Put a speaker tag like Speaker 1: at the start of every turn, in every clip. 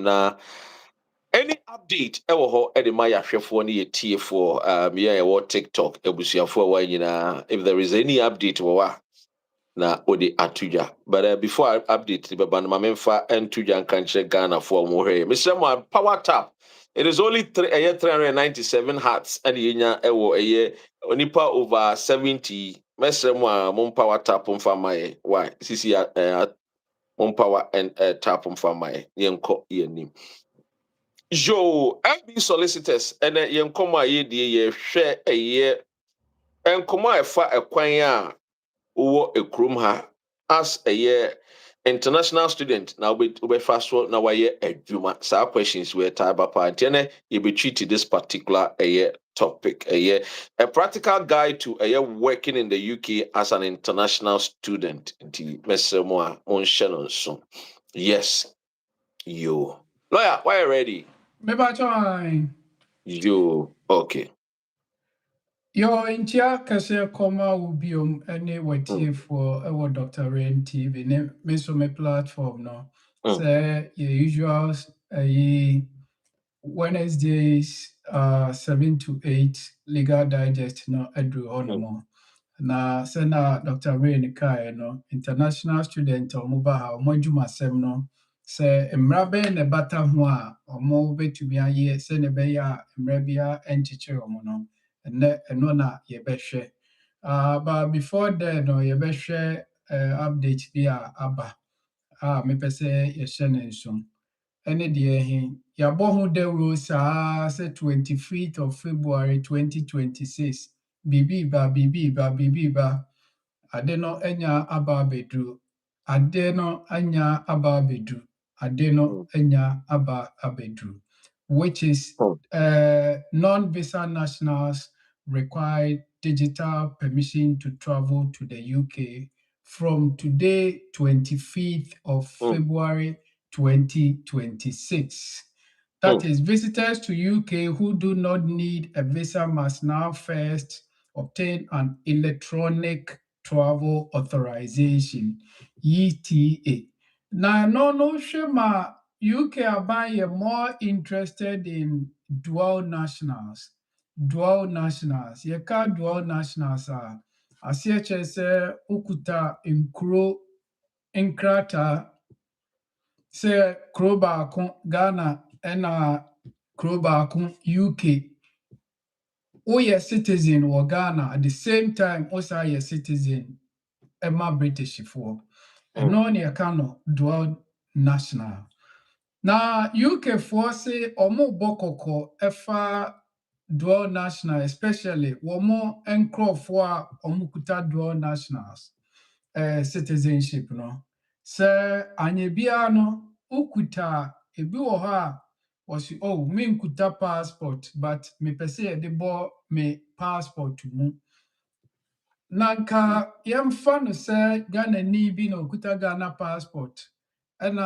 Speaker 1: na any update ewo ho e de ma yahwefo ne yetiefo yeah ewo TikTok ebusuafo wa nyina if there is any update wa na odi atuja but before update the baba na memfa entuja nkanche Ghana for mo he Mr. Mo power tap it is only 397 hearts and yenya ewo onipa over 70 Mr. Mo power tap mfa mai why sisi power and tap mfa mai yenko yenim yo MB solicitors and yenko ye die ye hwe enkomo efa ekwan a wo ekrom ha as a year international student now we fast forward now why adwuma sa questions we type up and you be treated this particular topic a practical guide to a year working in the UK as an international student yes you lawyer why you ready you okay
Speaker 2: Yo, intia kase koma ubium ene watie for Dr. Rain TV ne me platform no. Say your usual Wednesdays 7 to 8 legal digest no edu onomo. Na se na Dr. Rain kai no international student omuba ha omodwuma sem no se mrabe ne bata ho a omo betumi aye se ne be ya mrabia enchiche omo no. No na yebehwe but before then no yebehwe update bi aba me pese ye shene nso ene de he yabo ho dawro saa say 25th of February 2026 bibi ba ade no anya aba bedru ade no anya aba bedru ade no anya aba abedru which is non-visa nationals require digital permission to travel to the UK from today, 25th of February 2026. That is, visitors to UK who do not need a visa must now first obtain an electronic travel authorization, ETA. Now, no shema UK are more interested in dual nationals. Dual nationals. Yeka dual nationals are asieche se ukuta nkro nkrata se kuro baako Ghana ena kuro baako UK. Oye citizen wɔ Ghana at the same time also ye citizen Emma British for. Ɛno ne yɛka no dual national. Na UK for say omo bokoko efa dual national especially womo enkrofo a omo kuta dual nationals citizenship no se anyebia no ukuta ebi wo ha osi me nkuta passport but me pese de bo me passport mu nanka yemfa no se Ghana ni bi no kuta Ghana passport and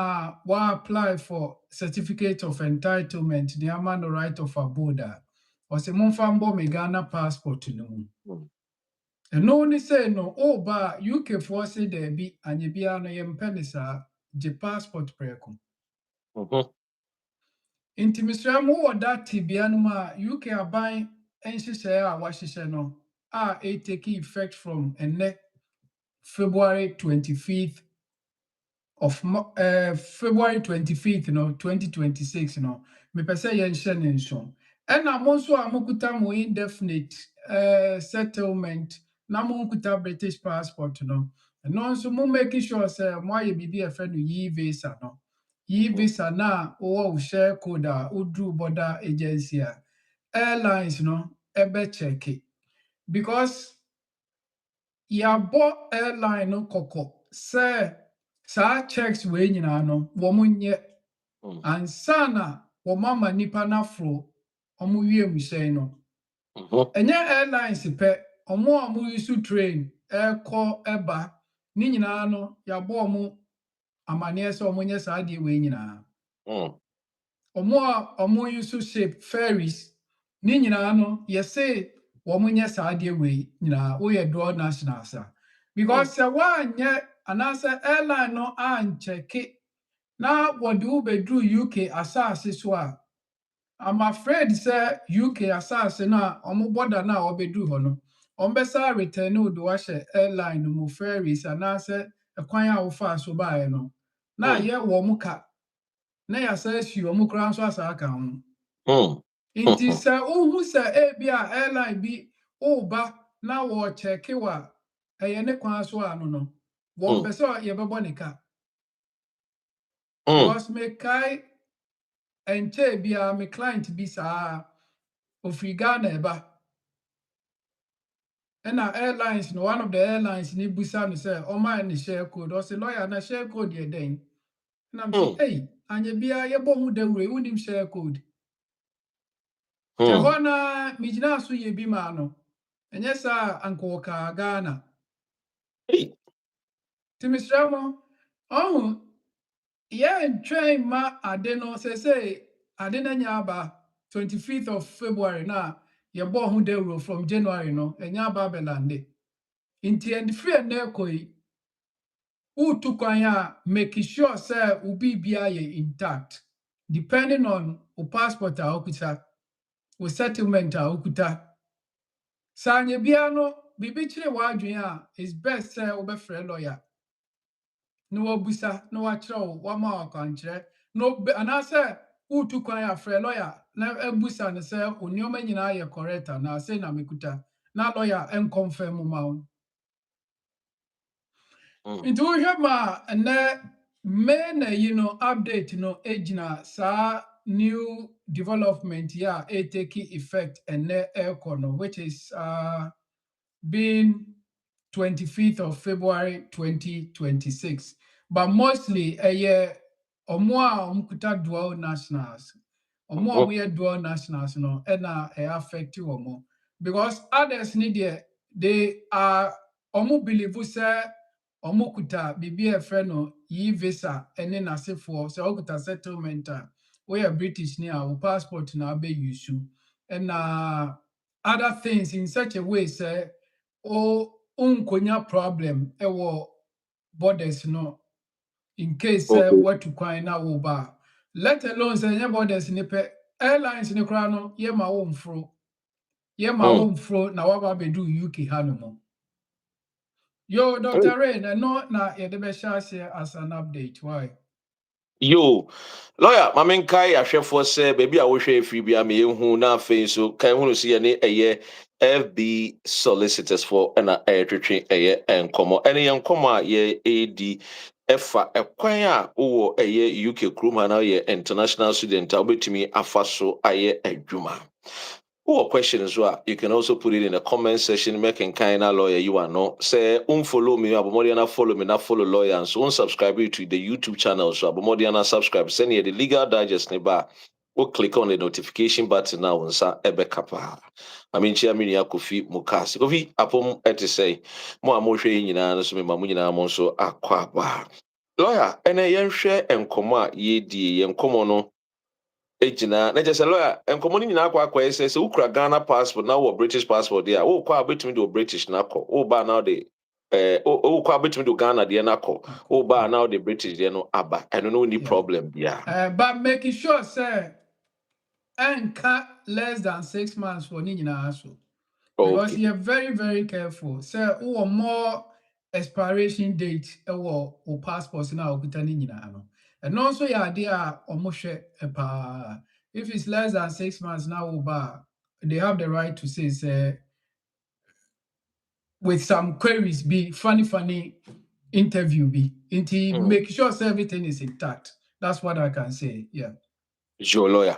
Speaker 2: we apply for certificate of entitlement, the man no right of abode. Or say monfambo me Ghana passport no. And no one say no, ba UK for say there be and ye be no yempenisa je passport preko. Intimisra mo that tibianuma UK are buying and she say no it take effect from and February 25th of February 25th, 2026, me pese yen shenenshon. And I'm also amukuta mo indefinite settlement, na mukuta British passport, And also mo making sure say mo ye bibi a friend yi visa no. Yi visa na o share code udru border agency airlines ebe check it. Because ya bo airline no koko say saa checks we nyina no wo munye ansana wo mama nipa nafro omo wie muhyɛn no enye airlines pe omo use train airco eba ni nyina no ya bo omo amane se omo nye saa de we nyina omo use ship ferries ni nyina no ye say wo munye saa de we nyina wo ye dual nationals because se wa nye anasa airline no an check na wɔde wo bɛduru UK asase so a I'm afraid sɛ UK asase no a ɔmo border no a wɔbɛduru hɔ no ɔmbɛsa return wo de wahyɛ airline no mu ferries anaasɛ ɛkwan a wofaa so baeɛ no na ayɛ wɔ mo ka na yɛasa asi ɔmo koraa nso asa aka ho. Nti sɛ wohu sɛ ebi a airline bi woba na wɔkyɛke wa ɛyɛ ne kwan so ano no wɔmpɛ sɛ yɛbɛbɔ ne ka. Because mekae ɛnkyɛ biara me client bi saa ofiri Ghana ɛba ɛna airlines no one of the airlines ni busa no sɛ ɔmaa ne share code ɔsɛ lawyer na share code yɛ dɛn na m sɛ ei anyɛ biara yɛbɔ ho dawuro wonim share code kyɛ hɔ na megyina so yɛ bi maa no ɛnyɛ saa anka wɔkaa Ghana nti mesrɛ mo ɔho yɛntwɛn ma ade no sɛsɛ ade no anya aba 25th of February na yɛbɔ ho dawuro from January no ɛnya aba bɛlande nti ɛnfiri ɛnnɛ kɔ yi wotu kwan a make sure sɛ wo biribia yɛ intact depending on wo passport a wokuta wo settlement a wokuta sɛ anyɛ biara no biribi kyerɛ w'adwene a is best sɛ wobɛfrɛ lawyer na wabusa na wakyerɛ wo wama wo akwankyerɛ anaasɛ wotu kwan a frɛ lawyer na abusa no sɛ wo nneɔma nyinaa yɛ correct anaasɛ na mekuta na lawyer ɛnkɔmfam ma wo nti wohwɛ ma ɛnɛ May na yi no update no egyina saa new development a take effect ɛnɛ ɛkɔ no which is being 25th of February 2026 but mostly ɛyɛ ɔmo a ɔmo dual nationals ɔmo a ɔmo yɛ dual nationals no ɛna affect ɔmo because others need they are ɔmo believe sɛ ɔmo kuta biribi a ɛfrɛ no visa ɛne n'asefoɔ sɛ ɔkuta settlement a woyɛ British ni a wo passport na abɛuse ɛna other things in such a way sɛ unkonya problem ɛwɔ borders no in case watu kwan na wo ba let alone sɛ nyɛ borders ni pɛ airlines ni koraa no yɛma wo mforo na waba abɛdu UK ha no mu. Yo, Dr. Rain, no, na yɛde as an update. Why?
Speaker 1: Yo, lawyer, mamenkai ahwɛfoɔ sɛ baabi a wohwɛ afiri bia me yɛhu na afei so kan hunu sɛ yɛne ɛyɛ FB solicitors for ɛna ɛyɛtwetwe ɛyɛ nkɔmmɔ ɛne yɛ nkɔmmɔ a yɛdi ɛfa ɛkwan a wowɔ ɛyɛ UK kurom ha na yɛ international student a wobɛtumi afa so ayɛ adwuma. Who questions you can also put it in the comment section. Make kind of lawyer you are no. Say unfollow me, abomodiana follow me, not follow lawyer, and so unsubscribe to the YouTube channel. So abomodiana subscribe. Send you the legal digest neba. Or click on the notification button now and sa ebe kapa. I mean chairman Yakufi Mukasi. Kofi apom ete say mo amoshe nyina no so me mamu nyina mo so akwa ba. Lawyer, ene yen hwe enkoma ye die yen komo no. Ejina na just lawyer enkomo ni nyina akwa sɛ ukra Ghana passport na wo British passport there wo kwa betumi do British na kɔ wo ba now de wo kwa betumi do Ghana de na kɔ wo ba now de British de no aba ɛno no ni problem bia
Speaker 2: but making sure say enka less than 6 months for ni nyina so because you're very very careful say who more expiration date ɛwɔ wo passport na okuta ni nyina no. And also, yeah, they are almost if it's less than 6 months now, they have the right to say, with some queries, be funny interview, be until make sure everything is intact. That's what I can say. Yeah.
Speaker 1: Your lawyer,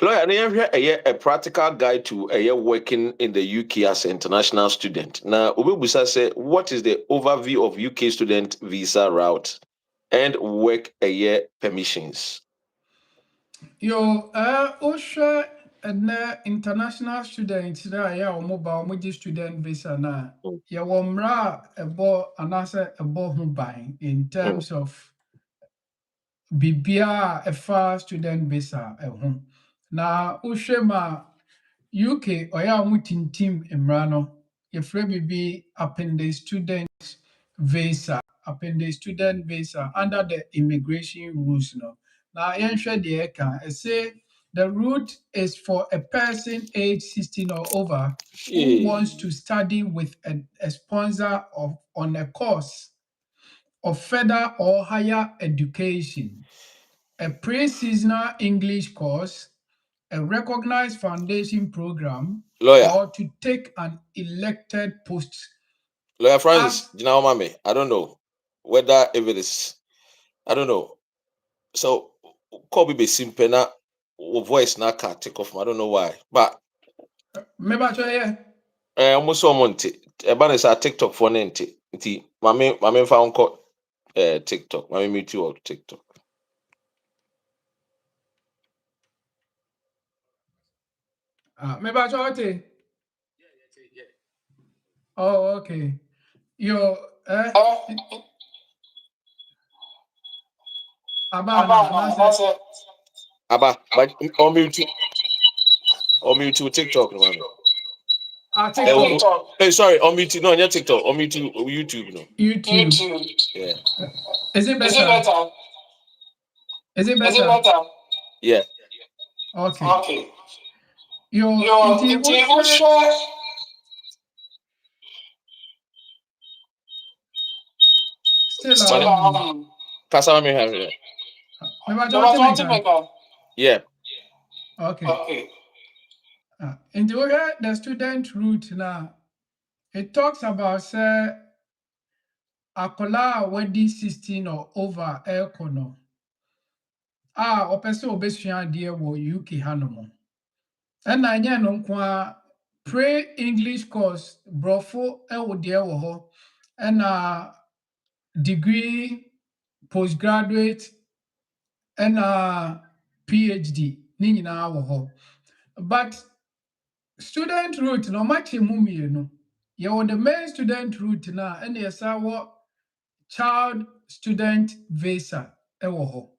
Speaker 1: a practical guide to working in the UK as an international student. Now, Ubebusa say, what is the overview of UK student visa route and work permissions?
Speaker 2: Yo, OSHA and international students that ya mobile student visa na ya womra anasa buying in terms of bibia a student visa na OSHA ma UK or ya mutintim emrano if bibi appendix student visa appendix student visa under the immigration rules. No. Now, I say the route is for a person age 16 or over who wants to study with a sponsor on a course of further or higher education, a pre-seasonal English course, a recognized foundation program,
Speaker 1: Lawyer.
Speaker 2: or to take an elected post.
Speaker 1: Lawyer Francis, you know, mommy, I don't know whether if it is, I don't know. So, Kobe be simple na voice na can't take off. I don't know why, but
Speaker 2: Maybe I try, yeah.
Speaker 1: almost so monte. Eba is a TikTok for nenti. Nti, mame found TikTok. Mame meet you on TikTok.
Speaker 2: Maybe I try to. Oh, okay. Yo, Abana, that's it.
Speaker 1: Aba, but on mute TikTok, no, mame.
Speaker 2: TikTok.
Speaker 1: Hey, sorry, on mute. No, not TikTok. On mute YouTube, no.
Speaker 2: YouTube.
Speaker 1: Yeah.
Speaker 2: Is it better? Is it better?
Speaker 1: Yeah.
Speaker 2: Okay. Yo, inti still
Speaker 1: Pastor, me have it.
Speaker 2: Maybe I try to make
Speaker 1: Yeah.
Speaker 2: Okay. In the student route now, it talks about say akola wedi 16 or over ekono. Opese obesua de wo UK hanom. Na anya no nko pre-English course brofo ewo de wo ho. Na degree postgraduate and PhD ni nyinaa wɔ hɔ. But student route no mache mu mmienu. Yɛwɔ the main student route na ɛna yɛsa wɔ child student visa ɛwɔ hɔ.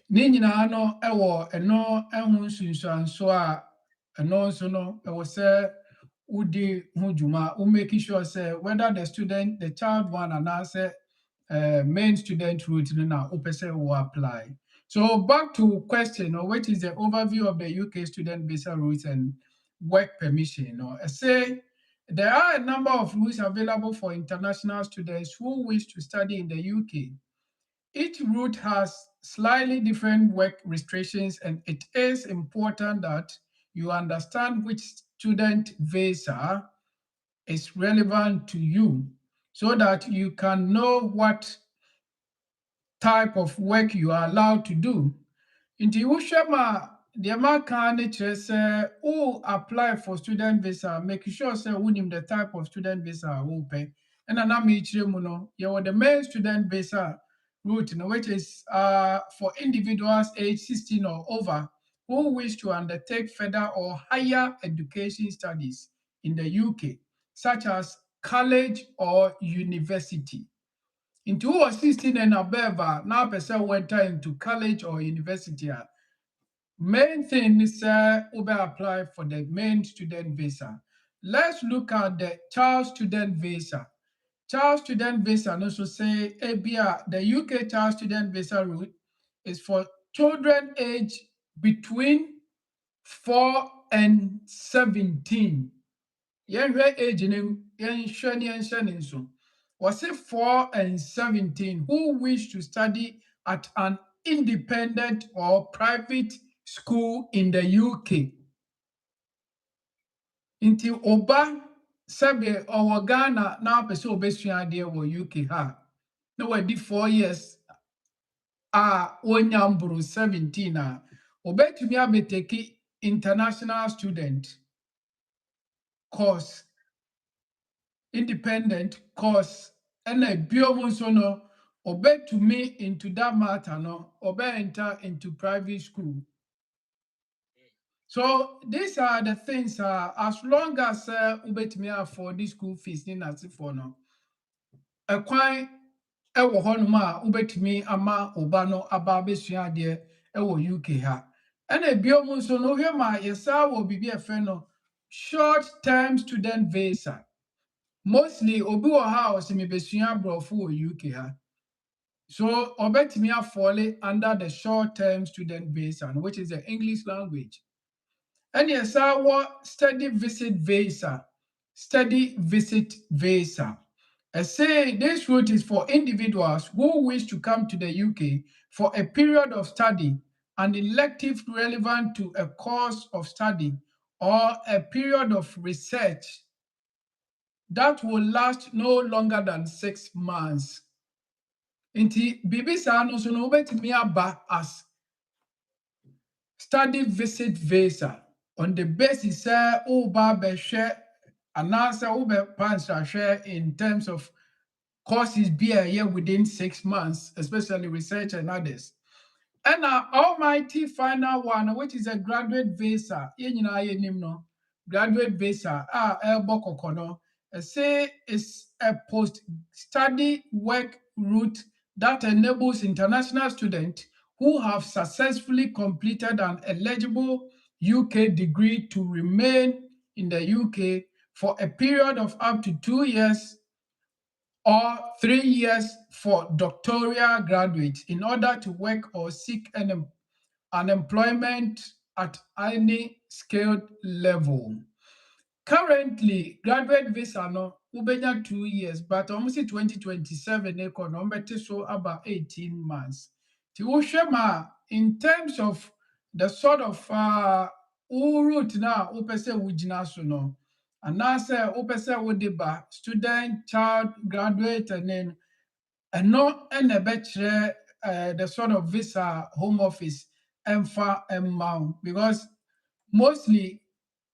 Speaker 2: Ne nyinaa no ɛwɔ ɛno ɛho nsunsuanso a ɛno nso no ɛwɔ sɛ wodi ho dwuma. Wo make sure sɛ whether the child one anaasɛ main student route no na wopɛ sɛ wo apply. So back to question, which is the overview of the UK student visa rules and work permission. I say there are a number of rules available for international students who wish to study in the UK. Each route has slightly different work restrictions, and it is important that you understand which student visa is relevant to you so that you can know what type of work you are allowed to do. Nti wohwɛ ma deɛ maka ne kyerɛ sɛ wo apply for student visa, make sure sɛ wonim the type of student visa a wopɛ. Ɛna na mekyerɛ mu no, yɛwɔ the main student visa route, which is for individuals aged 16 or over who wish to undertake further or higher education studies in the UK, such as college or university. Into who was 16 and above, now person went into college or university. Main thing is Uber apply for the main student visa. Let's look at the child student visa. Child student visa and also say ABR, the UK child student visa route is for children aged between 4 and 17. Yɛnhwɛ age no yɛnhwɛ ne yɛnhyɛ ne nso. Was 4 and 17 who wish to study at an independent or private school in the UK. Nti oba sɛbe ɔwɔ Ghana na apɛ sɛ obɛsua adeɛ wɔ UK ha. Na wadi 4 years wonya mboro 17 a obɛtumi abɛteki international student course, independent course, and a bio so no obey to me into that matter no obey enter into private school. So these are the things as long as obey to me afford this school fees in as for no a quite ɛwɔ hɔnom a wobɛtumi ama oba no aba abɛsua adeɛ ɛwɔ UK ha. Ɛna bio mu nso no wohwɛ ma yɛsaa wɔ biribi a ɛfrɛ no short term student visa. mostly obi wɔ ha a ɔsɛ mebɛsua aborɔfo wɔ UK ha. So ɔbɛtumi afɔle under the short-term student visa, which is the English language. And yes, our study visit visa. Study visit visa. I say this route is for individuals who wish to come to the UK for a period of study, an elective relevant to a course of study, or a period of research that will last no longer than 6 months. Nti biribi saa no so no wobɛtumi aba as study visit visa on the basis sɛ woba bɛhwɛ anaasɛ wobɛpa nsrahwɛ in terms of courses bi a ɛyɛ within 6 months, especially research and others. And our almighty final one, which is a graduate visa, yɛn nyinaa yɛnim no, graduate visa a ɛrebɔ kɔkɔ no, say is a post-study work route that enables international students who have successfully completed an eligible UK degree to remain in the UK for a period of up to 2 years or 3 years for doctoral graduates in order to work or seek an employment at any skilled level. Currently, graduate visa no wobenya 2 years, but almost 2027 ekɔ so about 18 months. Ti wohwɛ ma in terms of the sort of route na wopɛ sɛ wogyina so no, anaasɛ wopɛ sɛ wode ba student, child, graduate, and then ɛno ɛna ɛbɛkyerɛ the sort of visa home office ɛmfa ɛmma wo, because mostly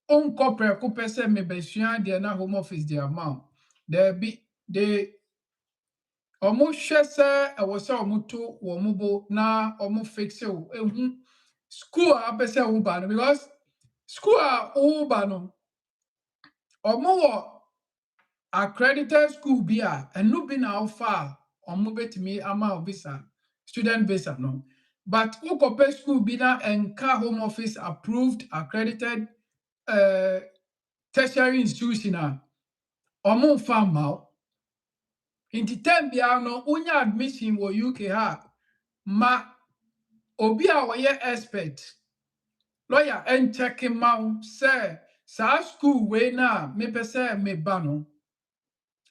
Speaker 2: wonkɔ prɛko pɛ sɛ mebɛsua deɛ na home office de ama wo. Daabi, ɔmo hwɛ sɛ ɛwɔ sɛ ɔmo to wɔn bo na ɔmo fixe wo ehu school a apɛ sɛ woba no, because school a woba no ɔmo wɔ accredited school bi a ɛno bi na wofa a ɔmo betumi ama wo visa, student visa no. But wokɔpɛ school bi na ɛnka home office approved accredited tertiary institution a ɔmo mfa mma wo. Nti term biara no wonya admission wɔ UK ha a, ma obi a ɔyɛ expert lawyer ɛnkyɛke ma wo sɛ saa school wei no a mepɛ sɛ meba no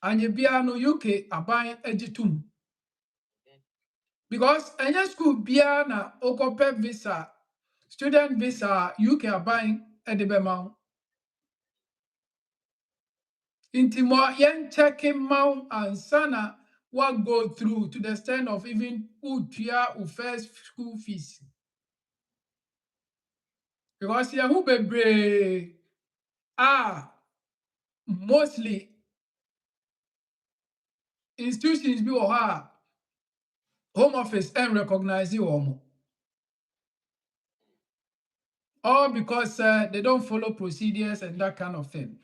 Speaker 2: anyɛ biara no UK aban agye tom. Because ɛnyɛ school biara na wokɔpɛ visa, student visa a UK aban de bɛma wo. Nti mo yɛnkyɛke ma wo ansa na what go through to the extent of even wotua wo first school fees. Because yɛho bebree a mostly institutions bi wɔ hɔ a home office recognize wɔn mo. All because they don't follow procedures and that kind of thing.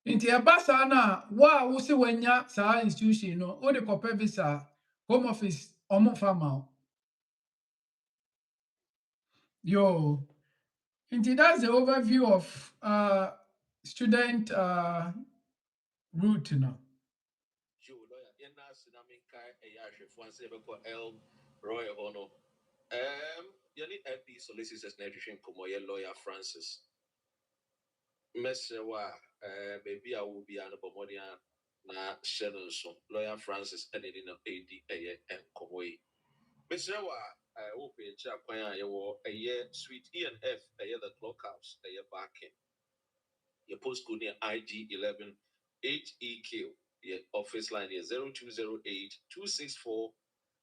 Speaker 2: Nti ɛba saa na wo a wo se wanya saa institution no, wode kɔpɛ visa home office ɔmo mfa ma wo. Yo, nti that's the overview of student route no.
Speaker 1: Roy Ono. Yɛne FD solicitors na ɛhwehwɛ nkɔmmɔ lawyer Francis. Mesrɛ wo a baabi a wo bia no bɔ mmɔden a na hyɛ no nso lawyer Francis ɛne ne no ɛredi ɛyɛ nkɔmmɔ yi. Mesrɛ wo a wopɛ akyira kwan a yɛwɔ ɛyɛ suite E&F ɛyɛ the clockhouse ɛyɛ backing. Your postcode near IG11 8EQ. Your office line is 0208 264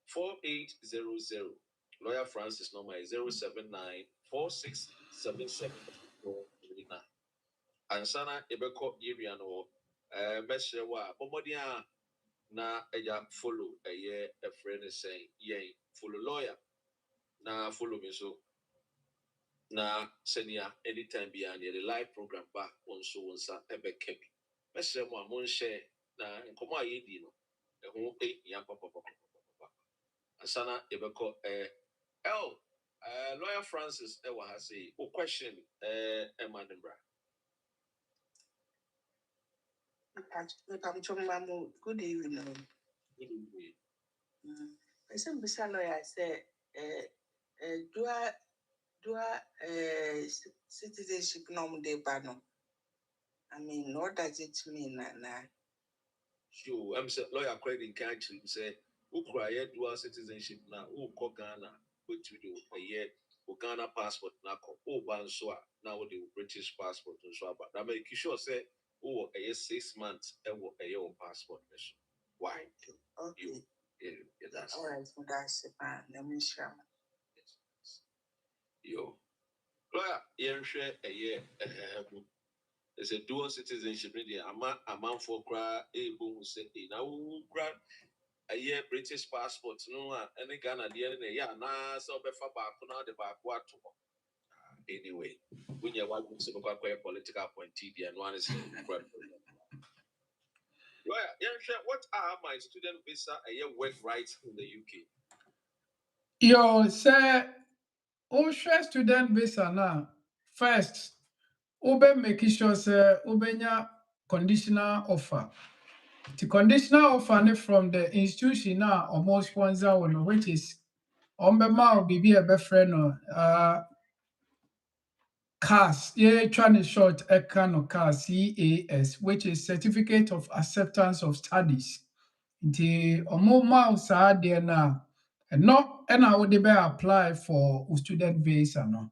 Speaker 1: 4800. Lawyer Francis number is 079 4677 Ansana Ebeko Iriano Meshewa Omodia na eya follow a year a friend is saying, yay, follow lawyer. Na follow me so. Na senia anytime beyond the live program back on so on sa ebe kebi. Meshe mo amon share na nkomo ayedi no. Eho ya papa. Ansana ebeko lawyer Francis ewa ha say o question Emanembra.
Speaker 3: Good evening. I said, Mr. Lawyer, I said, do I citizenship norm de bano? I mean, what does it mean?
Speaker 1: Sure, I'm saying lawyer credit country say Ukraine dual citizenship now, Ghana, which we do a year, Ghana passport now, Banswa, now the British passport and so but I make sure say, oh, a year 6 months, a year passport. Why?
Speaker 3: Okay.
Speaker 1: Yeah, that's
Speaker 3: all right. That's let me show.
Speaker 1: Yo, lawyer, share a year. It's a dual citizenship. A man for cry, a boom say, now grant a year British passport, no, and a Ghana, the end, yeah, now so before back, now the back what anyway. When you want to look at political appointee, and one is what are my student visa a year work rights in the UK?
Speaker 2: Yo, say, share student visa now. First, ube make sure say ubenya conditional offer. The conditional offer from the institution now almost sponsor one, which is ombema bibi ebe friend CAS, yeah, trying to short Ekano CAS, CAS, which is Certificate of Acceptance of Studies. The omoma saa there na no and I would be apply for student visa no.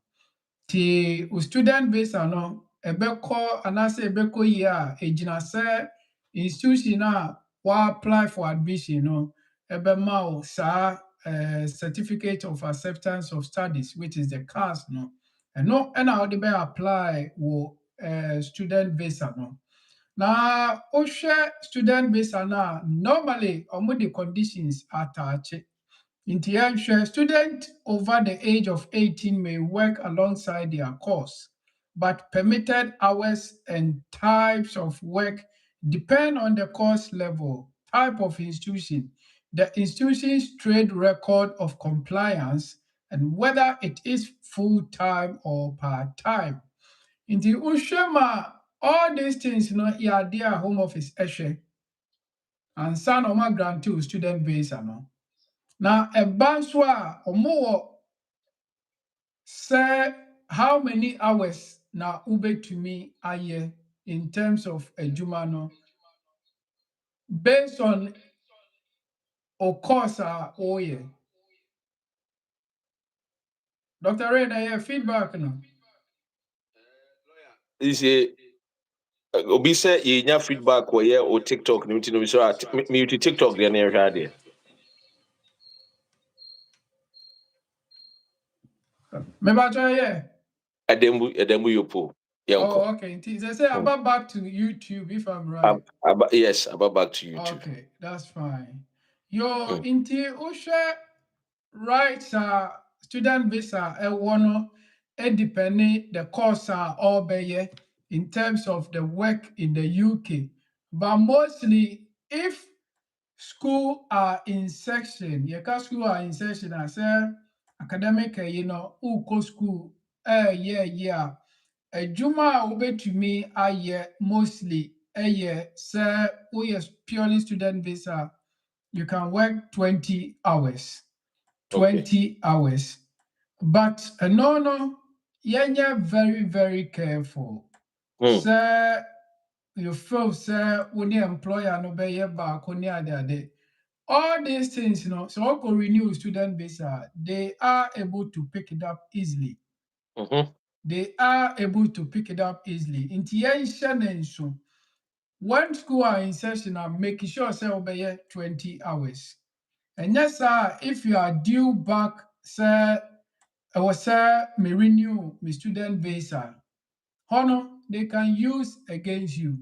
Speaker 2: The student visa no ebeko anase ebeko year ejina se institution a wa apply for admission no ebe ma sa certificate of acceptance of studies which is the CAS no. And no and I would be apply for student visa no. Now, share student visa na normally omo the conditions attached. In the student over the age of 18 may work alongside their course, but permitted hours and types of work depend on the course level, type of institution, the institution's trade record of compliance, and whether it is full-time or part-time. In the Ushema, all these things, yeah, their home office ehwe and son of my grant to student visa no. Now a nso a say how many hours na me ayɛ in terms of adwuma no based on o course a ɔreyɛ. Dr. Ray, na feedback no.
Speaker 1: Is a Obi say you feedback or or TikTok, you know, so me TikTok there near here.
Speaker 2: Maybe yeah.
Speaker 1: Ademu yopo.
Speaker 2: Oh, okay. They say about back to YouTube if I'm right.
Speaker 1: Yes, about back to YouTube.
Speaker 2: Okay, that's fine. Yo, inti Usha rights student visa one depending the course all be in terms of the work in the UK. But mostly if school are in section, school are in section, I say academic, who go school, yeah. A juma to me, mostly, say, yes, purely student visa, you can work 20 hours. 20 hours. But no, you're very, very careful. Say, you feel, say, when your employer no be back on the all these things, so I could renew student visa, they are able to pick it up easily. They are able to pick it up easily. In the when school are in session, I'm making sure say obey 20 hours. And yes, sir, if you are due back, sir, I was me renew my student visa. Honor, they can use against you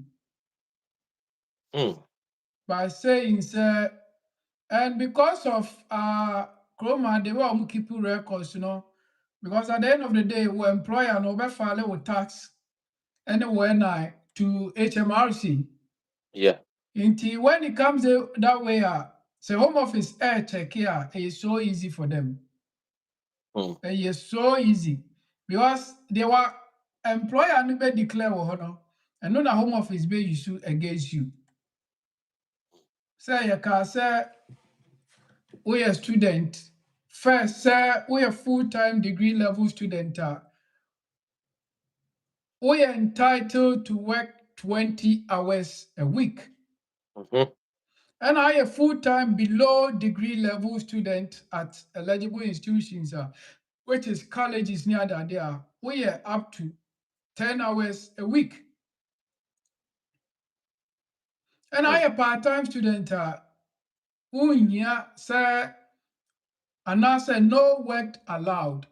Speaker 2: by saying, sir, and because of Chroma, they will keep records, because at the end of the day, we employer no be file with tax anywhere now to HMRC.
Speaker 1: Yeah.
Speaker 2: Until when it comes that way, say home office air check here is so easy for them. It is so easy because they were employer no be declare honor and no home office be issue against you. Say you can say we a student. First, say we a full-time degree level student. We are entitled to work 20 hours a week.
Speaker 1: Mhm.
Speaker 2: And I a full-time below degree level student at eligible institutions, which is colleges near that there. We are up to 10 hours a week. And I a part-time student, say, and I say no work allowed.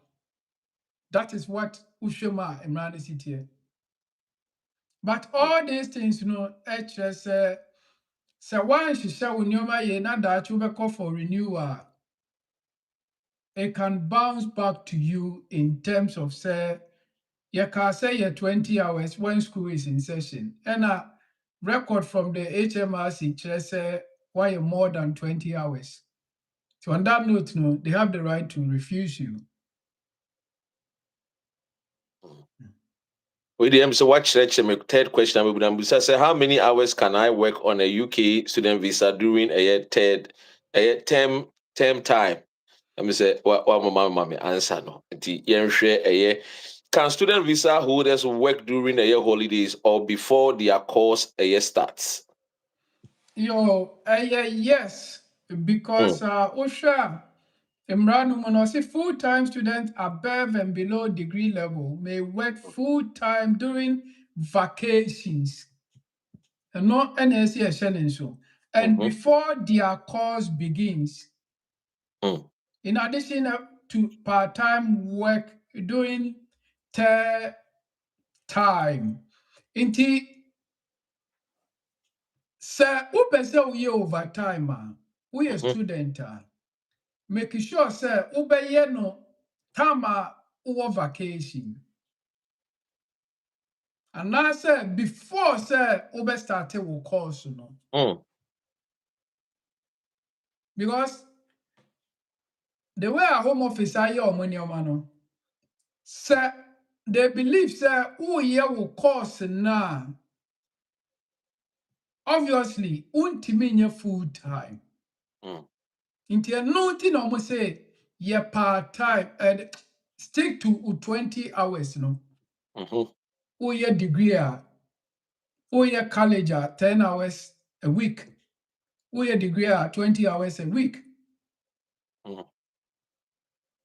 Speaker 2: That is what Ushema Emrani City. But all these things, HS, so once you say when you're not that you call for renewal, it can bounce back to you in terms of say, you can say you're 20 hours when school is in session. And a record from the HMRC just say why you're more than 20 hours. So on that note, they have the right to refuse you.
Speaker 1: We DM so what church my third question we would say how many hours can I work on a UK student visa during a year term time? I say what mama answer no. Can student visa holders work during a year holidays or before their course a year starts?
Speaker 2: Yes, because OSHA, Imran full-time students above and below degree level may work full-time during vacations. And not NSC so. And
Speaker 1: Mm-hmm.
Speaker 2: before their course begins, in addition to part-time work during time. Inti sir, wopɛ sɛ woyɛ overtime we a student make sure sɛ wobɛyɛ no time wowɔ vacation. Anaasɛ before sɛ wobɛstarte wo course no. Because the way a home office ayɛ ɔmo nneɛma no, sɛ they believe sɛ woyɛ wo course na obviously wontumi nyɛ full time. Nti ɛno nti na ɔmo say yɛ part time and stick to 20 hours no. Woyɛ degree woyɛ college 10 hours a week. Woyɛ degree 20 hours a week.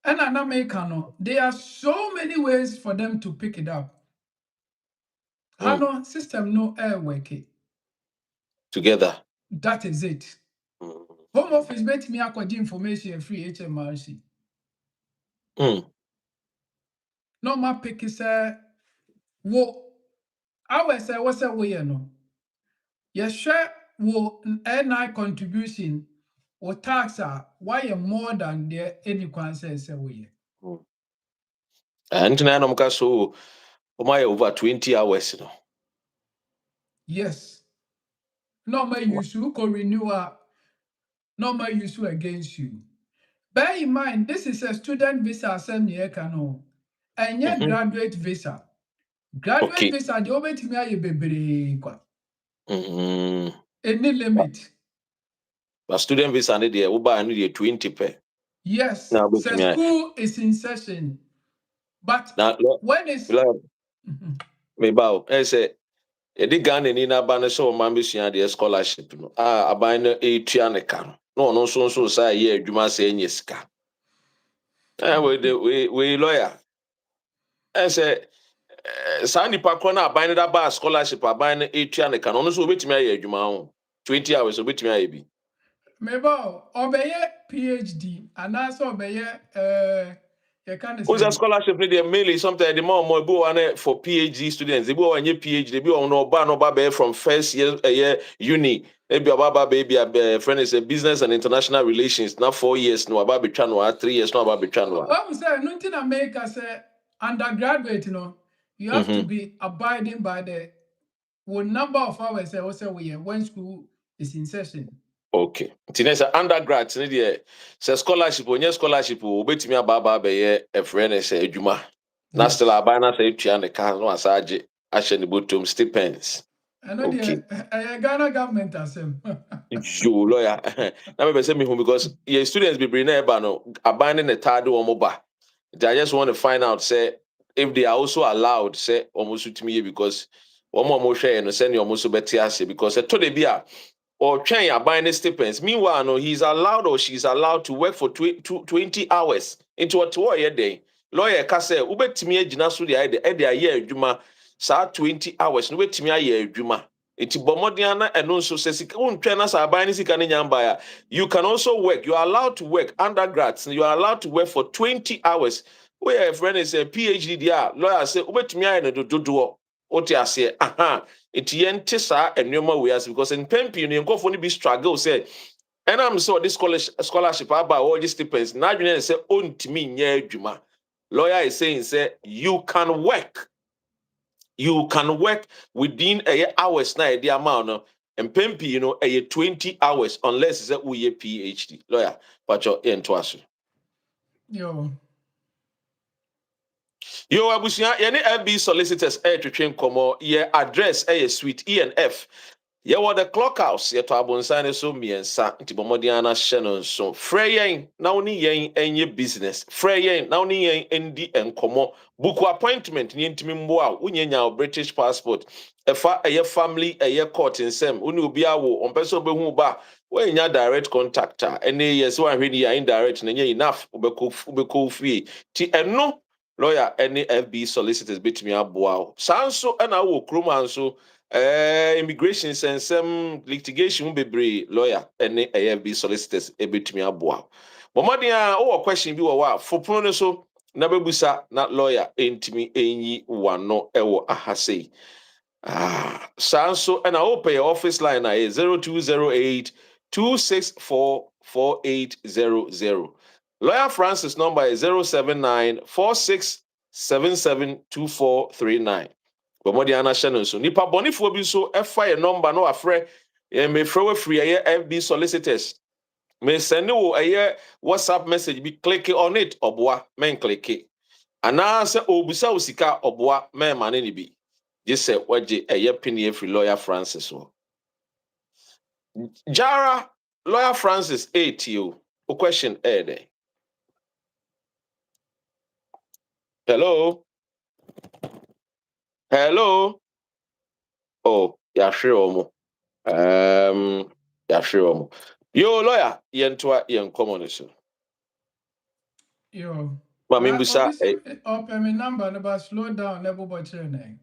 Speaker 2: And in America, there are so many ways for them to pick it up. How system no air working
Speaker 1: Together.
Speaker 2: That is it. Home office bet me akwaji information free HMRC. No ma pick say wo hours say what say we no. You share wo NI contribution or tax why you more than the any concern say we.
Speaker 1: And now so over 20 hours.
Speaker 2: Yes. No may use you co renewal. No may use you against you. Bear in mind, this is a student visa same year cano. And yet graduate visa. Graduate visa, the over to me a baby. Any limit.
Speaker 1: But student visa need the Uber and the 20 pay.
Speaker 2: Yes.
Speaker 1: Now,
Speaker 2: So school is in session. But
Speaker 1: now,
Speaker 2: when is
Speaker 1: maybe I say Edi Ghana ni na ba no so man besua de scholarship no. Aban no etua ne ka no. No no so say ye adwuma say enye sika. We lawyer. I say saa nipa kro na aban no da ba scholarship aban no etua ne ka no so obetimi aye adwuma ho. 20 hours obetimi aye bi.
Speaker 2: Maybe obeye PhD and also obeye you can
Speaker 1: Who's
Speaker 2: say
Speaker 1: a scholarship need mainly sometimes the more one for PhD students. They go on your PhD, they be on no ba from first year uni. Maybe about baby a friend is a business and international relations. Now 4 years no about be channel 3 years no about be channel.
Speaker 2: What we say nothing America say undergraduate, you have to be abiding by the number of hours also when school is in session.
Speaker 1: Okay. Tinesa undergrad ni dey say scholarship onye scholarship obetimi aba be ye a friend is adwuma. Na still aba na say tua ne ka no asaje ahye ne botom stipends.
Speaker 2: I know
Speaker 1: Okay.
Speaker 2: the Ghana government has him.
Speaker 1: You lawyer. Now me say me home because your students be bring eba no abandoning the third one ba. I just want to find out say if they are also allowed say almost to me because one more share no send you almost better ase because to the bia or train your buying stipends. Meanwhile, no, he's allowed or she's allowed to work for 20 hours into a 2 year day. Lawyer can say, Ubetimi Jina Sudi, a year, Juma, sa 20 hours, no wait me a year, Juma. It's Bomodiana and also says, you can also work. You are allowed to work undergrads. You are allowed to work for 20 hours. Where a friend is a PhD, there, lawyer say, Ubetimi a do. Oti ase aha enti yente saa enwoma we as because in pempi no nkofo no be struggle say and I'm so this scholarship about all these stipends na adwene say ontimi nya adwuma lawyer is saying say you can work within a hours na the amount no and pempi a 20 hours unless say we PhD lawyer but your into aso
Speaker 2: Yo.
Speaker 1: Yo, Abusia, any FB solicitors twetwe nkɔmɔ yɛ address suite ENF. Yɛwɔ the clock house yɛtɔ abonsan so mmiɛnsa nti bɔmmɔden ana hyɛ no nso. Frɛ yɛn na wo ne yɛn ɛnyɛ business. Frɛ yɛn na wo ne yɛn ɛndi nkɔmɔ. Book appointment ne yɛntumi mmoa wo nya British passport. Ɛfa ɛyɛ family ɛyɛ court nsɛm. Wo ne obi awo ɔmpɛ sɛ ɔbɛhu ba woanya direct contact a ɛne yɛ sɛ woahwɛ ne yɛ indirect na ɛnyɛ enough wobɛkɔ fie. Ti ɛno lawyer any FB solicitors betumi aboa wo saa nso ɛna wɔ kurom a nso immigration sɛnsɛm litigation bebree lawyer any FB solicitors betumi aboa wo bɔmmɔden a wowɔ question bi wɔ hɔ a fopono no so na bɛbusa na lawyer ntumi ɛnyi wano ɛwɔ ahasei saa nso ɛna wopɛ yɛ office line a ɛyɛ 0208 264 4800 Lawyer Francis number is 079-4677-2439. Bɔmmɔden Shannon so. Nipa bɔnifoɔ bi nso ɛfa yɛ number no afrɛ mefrɛ wɔ free ɛyɛ FB solicitors. Me send wo ɛyɛ WhatsApp message bi click on it ɔboa men click. Anaasɛ obusa wo sika ɔboa men ma ne ne bi. Gye sɛ wɔgye ɛyɛ penny free Lawyer Francis wɔ. Jara Lawyer Francis 8 you. O question there. Hello. Hello. Oh, yahwere omo. Yahwere omo. Yo, lawyer, yentoa yenkɔmɔ no so.
Speaker 2: Yo.
Speaker 1: Mami mbusa.
Speaker 2: Open my number, but slow down, never watch your name.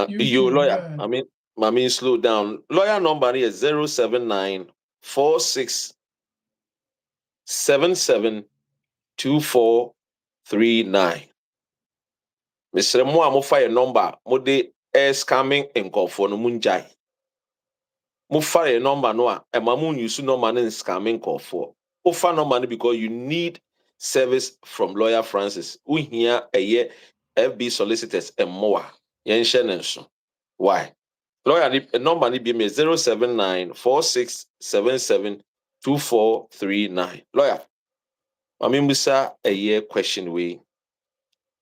Speaker 1: Yo, lawyer.
Speaker 2: Yeah.
Speaker 1: Mami slow down. Lawyer number is 079-4677-2439. Mr. Mo a mofa your number, mo de air scamming nkɔfoɔ no munjai. Mo fa your number no a ɛma mo use number no scamming nkɔfoɔ. Ofa number no because you need service from Lawyer Francis. We here a FB solicitors and more. Yɛnhyɛ ne nso. Why? Lawyer number ni be me 079-4677-2439. Lawyer, mami musa a question we.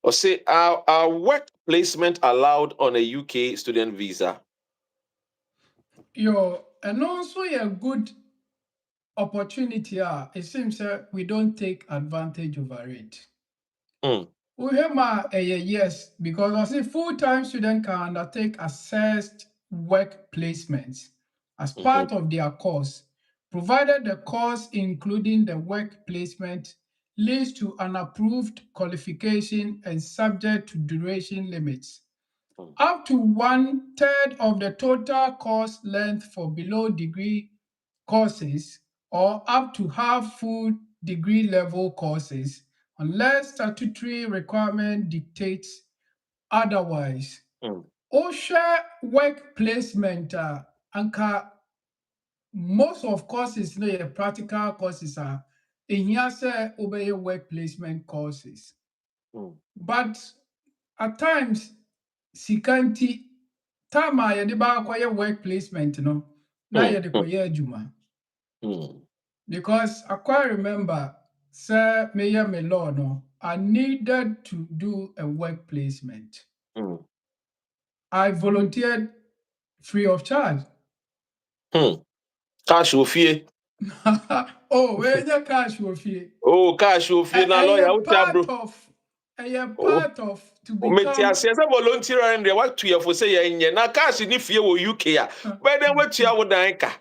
Speaker 1: Or say our work placement allowed on a UK student visa?
Speaker 2: Yo, and also a good opportunity. It seems that we don't take advantage over it. We have yes, because I see full-time student can undertake assessed work placements as part of their course, provided the course including the work placement leads to an approved qualification and subject to duration limits. Up to 1/3 of the total course length for below degree courses or up to half full degree level courses unless statutory requirement dictates otherwise. OSHA work placement anka most of courses no yɛ practical courses ehia sɛ wobɛyɛ work placement courses. But at times sika nti time a yɛde ba akɔyɛ work placement no na yɛde kɔyɛ adwuma. Because I quite remember, sir, Mayor Law, no, I needed to do a work placement. I volunteered free of charge.
Speaker 1: Cash ofie.
Speaker 2: Oh, where's the cash of you?
Speaker 1: Oh, cash ofie na lawyer
Speaker 2: A
Speaker 1: what ya bro.
Speaker 2: part of to
Speaker 1: Meti
Speaker 2: become.
Speaker 1: ase say volunteer and dey what to you for say yenye na cash ni fie wo UK a. But then what you wo dan ka.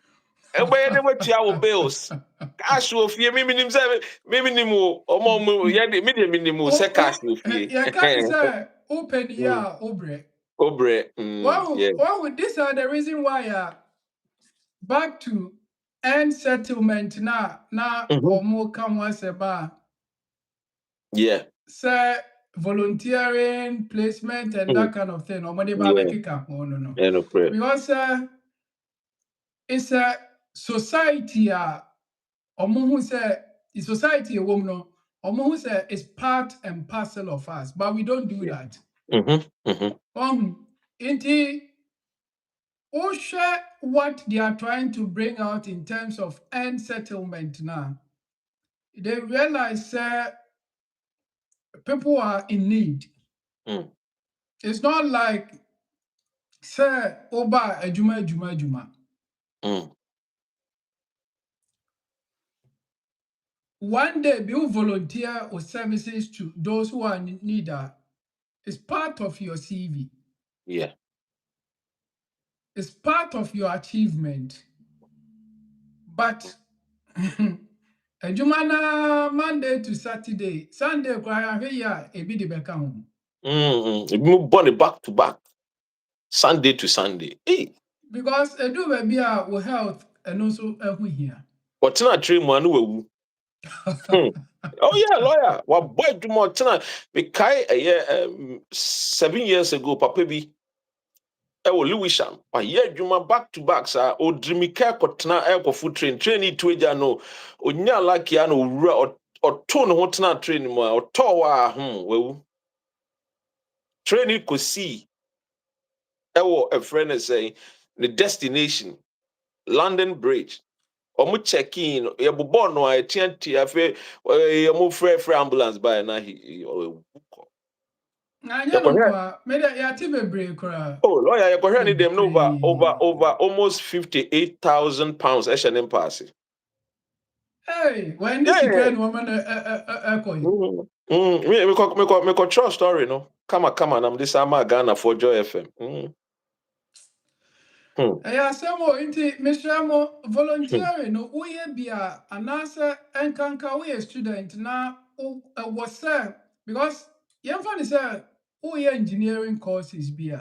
Speaker 1: E gbe then what you wo bills. Cash ofie me minim say me minim o omo ye dey me dey minim o say cash ofie.
Speaker 2: You can't say open ya obre.
Speaker 1: Obre. Yeah.
Speaker 2: Well, these are the reason why back to end settlement na
Speaker 1: Mhm.
Speaker 2: omo come once about
Speaker 1: Yeah.
Speaker 2: say volunteering placement and
Speaker 1: Mm.
Speaker 2: that kind of thing. Omo de ba
Speaker 1: Yeah.
Speaker 2: kick up. Oh no.
Speaker 1: Yeah, no prayer.
Speaker 2: Because it's a society omo who say the society a woman no omo who say it's part and parcel of us, but we don't do
Speaker 1: Yeah.
Speaker 2: that.
Speaker 1: Mhm.
Speaker 2: Inti share what they are trying to bring out in terms of end settlement now. They realize people are in need.
Speaker 1: Mm.
Speaker 2: It's not like say oba ejuma.
Speaker 1: Mm.
Speaker 2: One day you volunteer or services to those who are in need. It's part of your CV.
Speaker 1: Yeah.
Speaker 2: It's part of your achievement. But ejuma na Monday to Saturday, Sunday kwaya here ebi de beka home.
Speaker 1: You born back to back, Sunday to Sunday. Hey,
Speaker 2: Because edu baby will health and also here.
Speaker 1: what's not tree man who Oh yeah, lawyer. What boy do more tonight? Because 7 years ago, Papa B, Lewisham. A year juma back to back, sir. O dreamy care cotana air food train to no. O nya like no or tone hotna train more or tower well. Train could see. A friend is saying the destination, London Bridge. Omo check in yɛbobɔ no a ɛteatea afei ɔmo frɛ ambulance bae na
Speaker 2: Na nya no
Speaker 1: yɛkɔhwɛ
Speaker 2: kwa me de ya ti bebre kora.
Speaker 1: lawyer yɛkɔhwɛ ne dem no over
Speaker 2: Bebree.
Speaker 1: almost 58,000 pounds ɛhyɛ ne mpaase.
Speaker 2: Hey, when this
Speaker 1: Yeah.
Speaker 2: kind woman echo.
Speaker 1: Mekɔtwerɛ story no kama nam de saa maa Ghana for Joy FM.
Speaker 2: Yeah, some more into Mr. Volunteering, no, we be a answer and canka we a student now was because young fan is we engineering courses be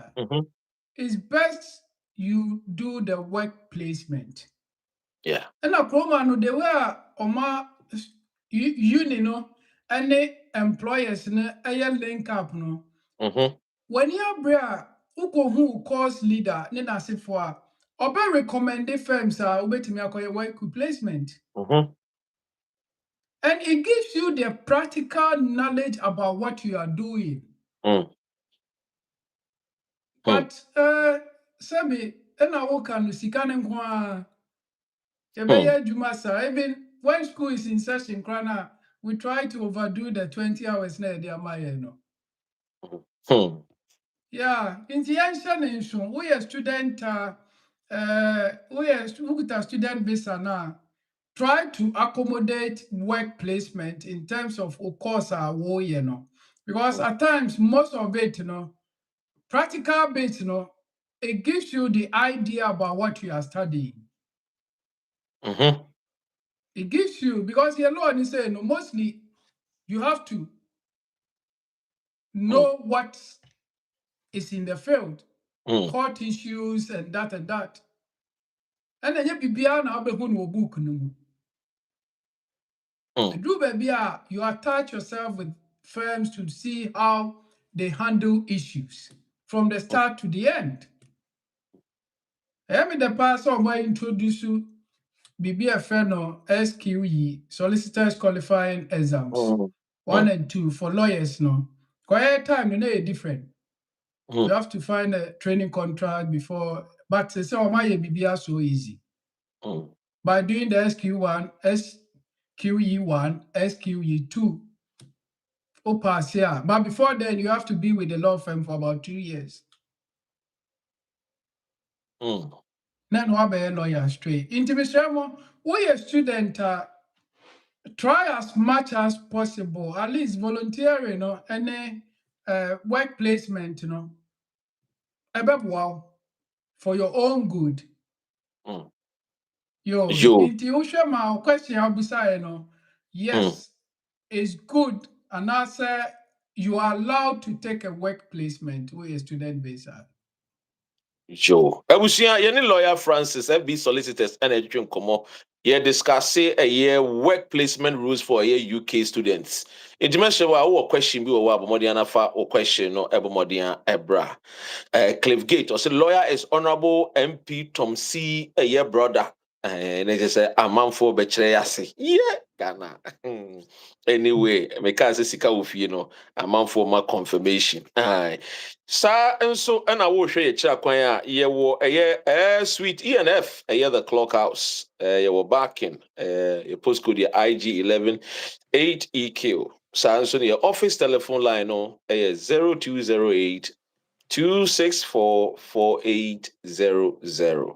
Speaker 2: it's best you do the work placement.
Speaker 1: Yeah.
Speaker 2: And a chroma no they were oma uni no any employers no a link up no. When you bring who course leader ne n'asefo a ɔbɛ recommend firms a wobɛtumi akɔyɛ work replacement. And it gives you the practical knowledge about what you are doing. But sɛbi ɛna woka no sika ne nko a yɛbɛyɛ adwuma saa. Even when school is in session koraa na we try to overdo the 20 hours na yɛde ama yɛn no. Yeah, nti yɛnhyɛ ne nso woyɛ student wokuta student visa na try to accommodate work placement in terms of course woyɛ no. Because at times most of it practical bit it gives you the idea about what you are studying. It gives you because your law is saying mostly you have to know what is in the field, court issues and that and that. And then you be na abɛhu no wɔ book no mu. Do baby you attach yourself with firms to see how they handle issues from the start to the end. I mean the person who introduce you be a friend of SQE, solicitors qualifying exams, 1 and 2 for lawyers no. Quiet time you know different. You have to find a training contract before, but say my BBR so easy. By doing the SQ1, SQE1, SQE2, pass here. But before then, you have to be with the law firm for about 2 years. na no abɛyɛ lawyer straight. Nti mesrɛ mo, woyɛ student try as much as possible, at least volunteering no ɛne work placement no ɛbɛboa wo for your own good. Yo, nti wohwɛ ma question a wobisaeɛ no, yes, it's good, and anaasɛ you are allowed to take a work placement with a student visa.
Speaker 1: Joe. Abusua, yeni lawyer Francis, FB solicitors, and a drink come ye discuss a year work placement rules for a year UK students. Intimation wa question bi wa abomodiana fa o question no ebomodia ebra. Cliff Gate or say lawyer is Honorable MP Tom C a year brother. And it is a man for betrayal. Yeah, Ghana. Anyway, make us sika you know, a man for my confirmation. Aye. Sa and so and I will show you Chakwanya, ye wo a sweet ENF, a year the clock house, you were back in your postcode your IG 11 8EQ. Sa so your office telephone line no 0208 2644800.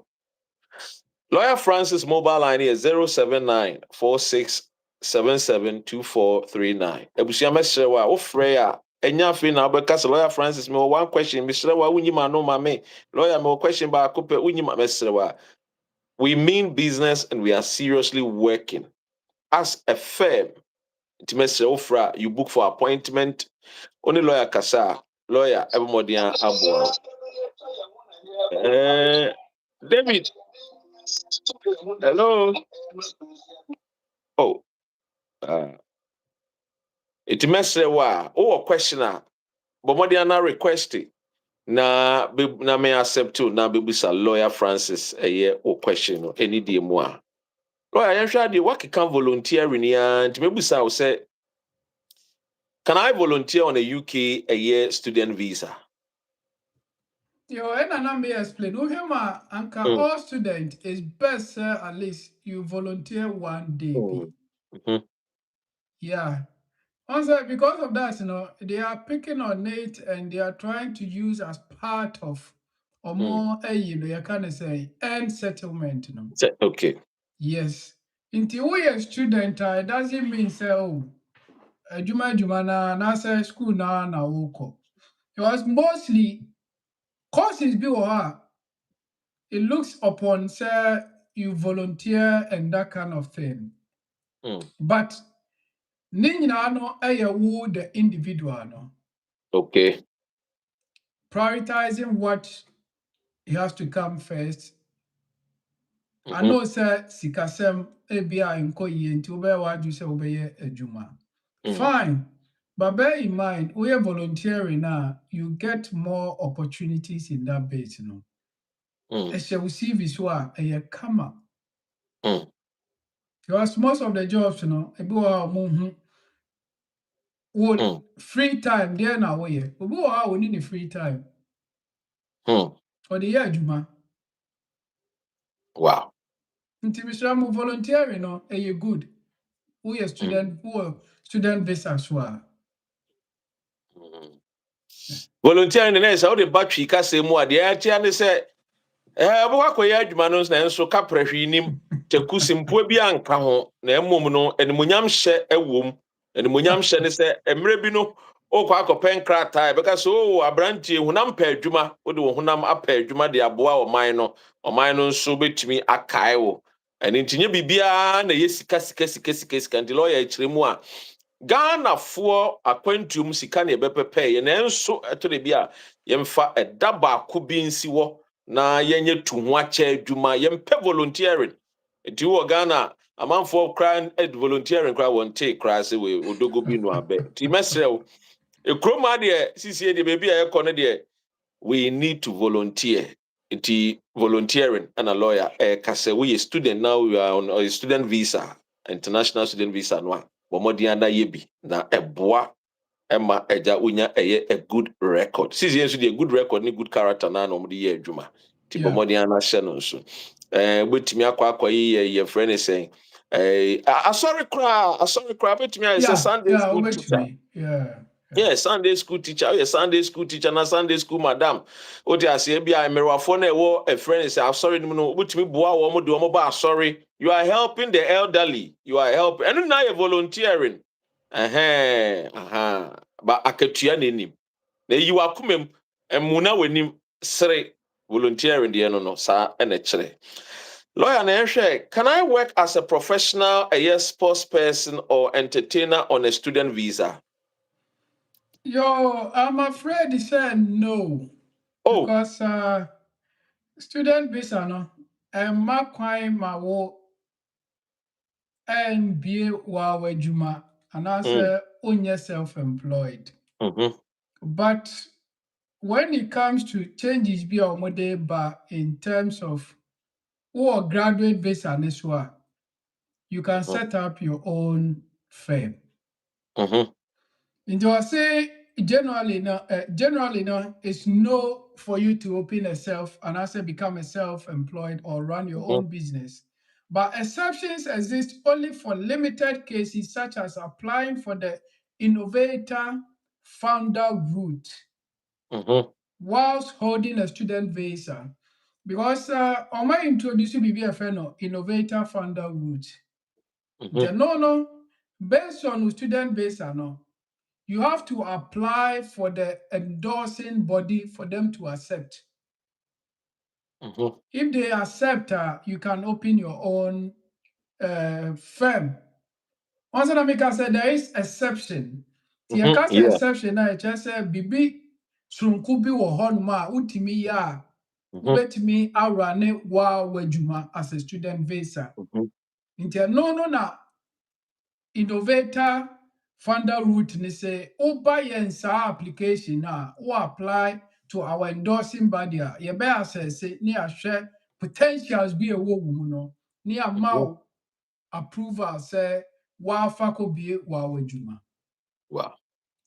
Speaker 1: Lawyer Francis mobile line is 079 46772439. Ebusia mesere wa wo frɛ a enya afi na obeka se Lawyer Francis me one question mesere wa unyima no ma me. Lawyer me question ba akopɛ unyima mesere wa. We mean business and we are seriously working as a firm. Nti mesere wo fra you book for appointment. Only lawyer kasa lawyer everybody abo. David. Hello. Oh, it message wa. Oh, question but more than request it. Na may accept to na sa lawyer Francis a year or question or any day more. Lawyer, I'm sure the work can volunteer in here and maybe say can I volunteer on a UK a year student visa?
Speaker 2: Yo, and I may explain. Uhema, anka all student is best at least you volunteer one day. Yeah. Also, because of that, they are picking on it and they are trying to use as part of or more, you kind of say, end settlement.
Speaker 1: Okay.
Speaker 2: Yes. Until we a student, it doesn't mean say, oh, juma na say school na woko. It was mostly courses be it looks upon say you volunteer and that kind of thing. But Nina no wo the individual no.
Speaker 1: Okay.
Speaker 2: Prioritizing what he has to come first. I know say sikasem ebia enko ye nti obe wadu say obeye adwuma. Fine. But bear in mind, we are volunteering now, you get more opportunities in that base, As you see this one, a come because most of the jobs, would free time there now way. We need the free time. For the year Juma.
Speaker 1: Wow.
Speaker 2: Until we volunteering, a good. We are student visa as well.
Speaker 1: Volunteering na say how the battery ka say mu ade atia ne say bo akoya adwuma no na enso ka prehwe nim teku simpo bi anka ho na emom no enumunyam hye ewom enumunyam hye ne say emre bi no okwa akɔpɛ nkrata e beka so abrantie hunam pa adwuma wo de hunam apa adwuma de aboa ɔman no nso betumi akae wo ene ntinye bibia na yesika sika ndi lawyer ekyiremu a Ghana for akwantum sika na ebepepe ye na enso etore bi a yemfa edaba ko bi nsi wo na yenye tu ho acha adwuma yempe volunteering enti wo Ghana amanfo kran ed volunteering kra won take kra se we odogo bi no abe ti mesrew ekroma de sisi de baby a yekɔ no de we need to volunteer enti volunteering and a lawyer kase we a student now we are on a student visa international student visa no Bomodiana yebi na eboa ema eja unya a good record. Sisi yensu de good record ni good character na no de ye adwuma. Ti bomodiana hye no nso. Betimi akwa ye friend is saying sorry cry betimi I say Sunday school teacher.
Speaker 2: Yeah.
Speaker 1: Yeah, Sunday school teacher, yeah, Sunday school teacher, na Sunday school madam. What you say, be I merwafo na wo a friend say, I'm sorry, no, but me boa wo mo do mo ba sorry. You are helping the elderly. You are helping. And now you're volunteering. But akatua n'anim. Na yi wa kumem, emuna w'anim sere volunteering the no sa na kyere. Lawyer na ehwe, can I work as a professional, a yes sports person or entertainer on a student visa?
Speaker 2: Yo, I'm afraid he said no
Speaker 1: Oh,
Speaker 2: because student visa no, and my kwai ma wo MBA wa wajuma and I
Speaker 1: mm,
Speaker 2: say onye self-employed.
Speaker 1: mm-hmm.
Speaker 2: But when it comes to changes be omode ba in terms of or graduate visa neswa, you can
Speaker 1: Mhm,
Speaker 2: set up your own firm.
Speaker 1: mhm,
Speaker 2: Nti I say generally no, it's no for you to open a self and I say become a self-employed or run your
Speaker 1: mhm,
Speaker 2: own business. But exceptions exist only for limited cases, such as applying for the innovator founder route
Speaker 1: mhm,
Speaker 2: whilst holding a student visa. Because on my introduce you be a friend innovator founder route.
Speaker 1: mhm,
Speaker 2: The no, based on student visa no, you have to apply for the endorsing body for them to accept.
Speaker 1: mhm.
Speaker 2: If they accept, you can open your own firm. Once I make say there is exception. The
Speaker 1: Mhm.
Speaker 2: case
Speaker 1: Yeah.
Speaker 2: exception I just say bibi srunku bi wo hɔnom a wotumi yɛ a
Speaker 1: Mhm,
Speaker 2: wobɛtumi awurane wa w'adwuma as a student visa.
Speaker 1: mhm,
Speaker 2: Nti no na innovator founder route ni say woba yɛn saa application a wo apply to our endorsing body a yɛbɛ assess ne ahwɛ potentials bi a ɛwɔ wo mu no ne ama
Speaker 1: mhm.
Speaker 2: wo approval sɛ woafa kɔbie wɔ w'adwuma.
Speaker 1: Wow.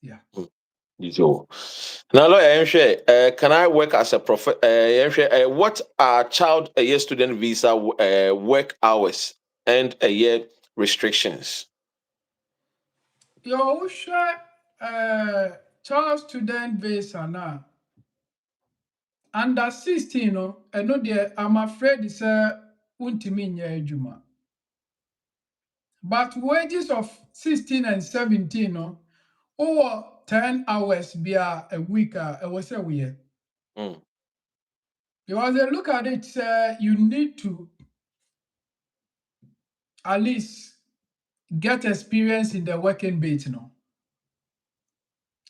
Speaker 2: Yeah.
Speaker 1: So now, lawyer, can I work as a what are child a year student visa work hours and a year restrictions?
Speaker 2: Yɛ wohwɛ child student visa no a under 16 no ɛno deɛ I'm afraid sɛ wontumi nyɛ adwuma. But wages of 16 and 17 no, over 10 hours be a week I was a year.
Speaker 1: Mm,
Speaker 2: Because they look at it, you need to at least get experience in the working bit, you know.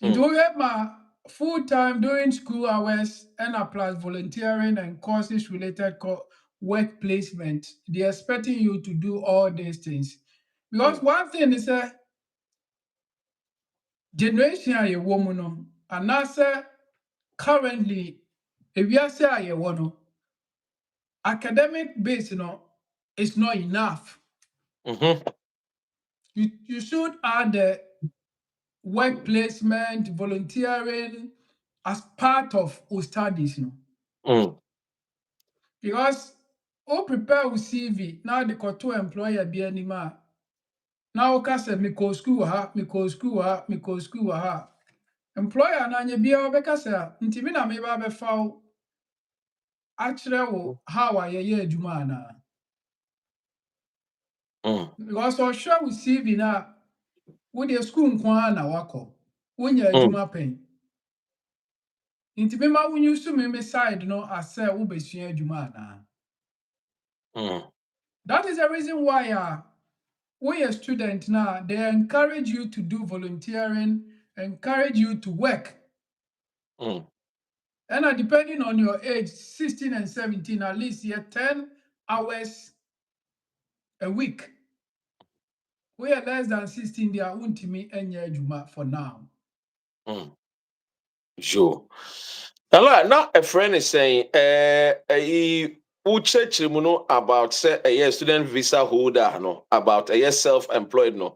Speaker 2: It
Speaker 1: mm,
Speaker 2: will have my full time doing school hours and plus volunteering and courses related work placement. They're expecting you to do all these things. Because
Speaker 1: mm,
Speaker 2: one thing is generation a yɛwɔ mu no anaasɛ currently ewiase a yɛwɔ no academic base no is not enough.
Speaker 1: mhm,
Speaker 2: You should add the work placement, volunteering as part of our studies, no?
Speaker 1: mm,
Speaker 2: Because o prepare wo CV na de kɔto employer bi anim a na woka sɛ mekɔ school wɔ ha, mekɔ school wɔ ha, mekɔ school wɔ ha a, employer no anyɛ biara wɔbɛka sɛ nti me na meba abɛfa wo akyerɛ wo how a yɛyɛ adwuma anaa.
Speaker 1: mm,
Speaker 2: Because ɔhwɛ wo CV no a wode school nko ara na wakɔ wonya
Speaker 1: mm,
Speaker 2: adwuma pɛn. Nti mema wo use me side no as sɛ wobɛsua adwuma anaa.
Speaker 1: mm,
Speaker 2: That is the reason why woyɛ student na they encourage you to do volunteering, encourage you to work.
Speaker 1: mm,
Speaker 2: And depending on your age, 16 and 17, at least 10 hours a week. We are less than 16, they are untimi enye adwuma for now.
Speaker 1: mm. Sure. Now a friend is saying, uche mu no about say a year student visa holder no about a year self-employed no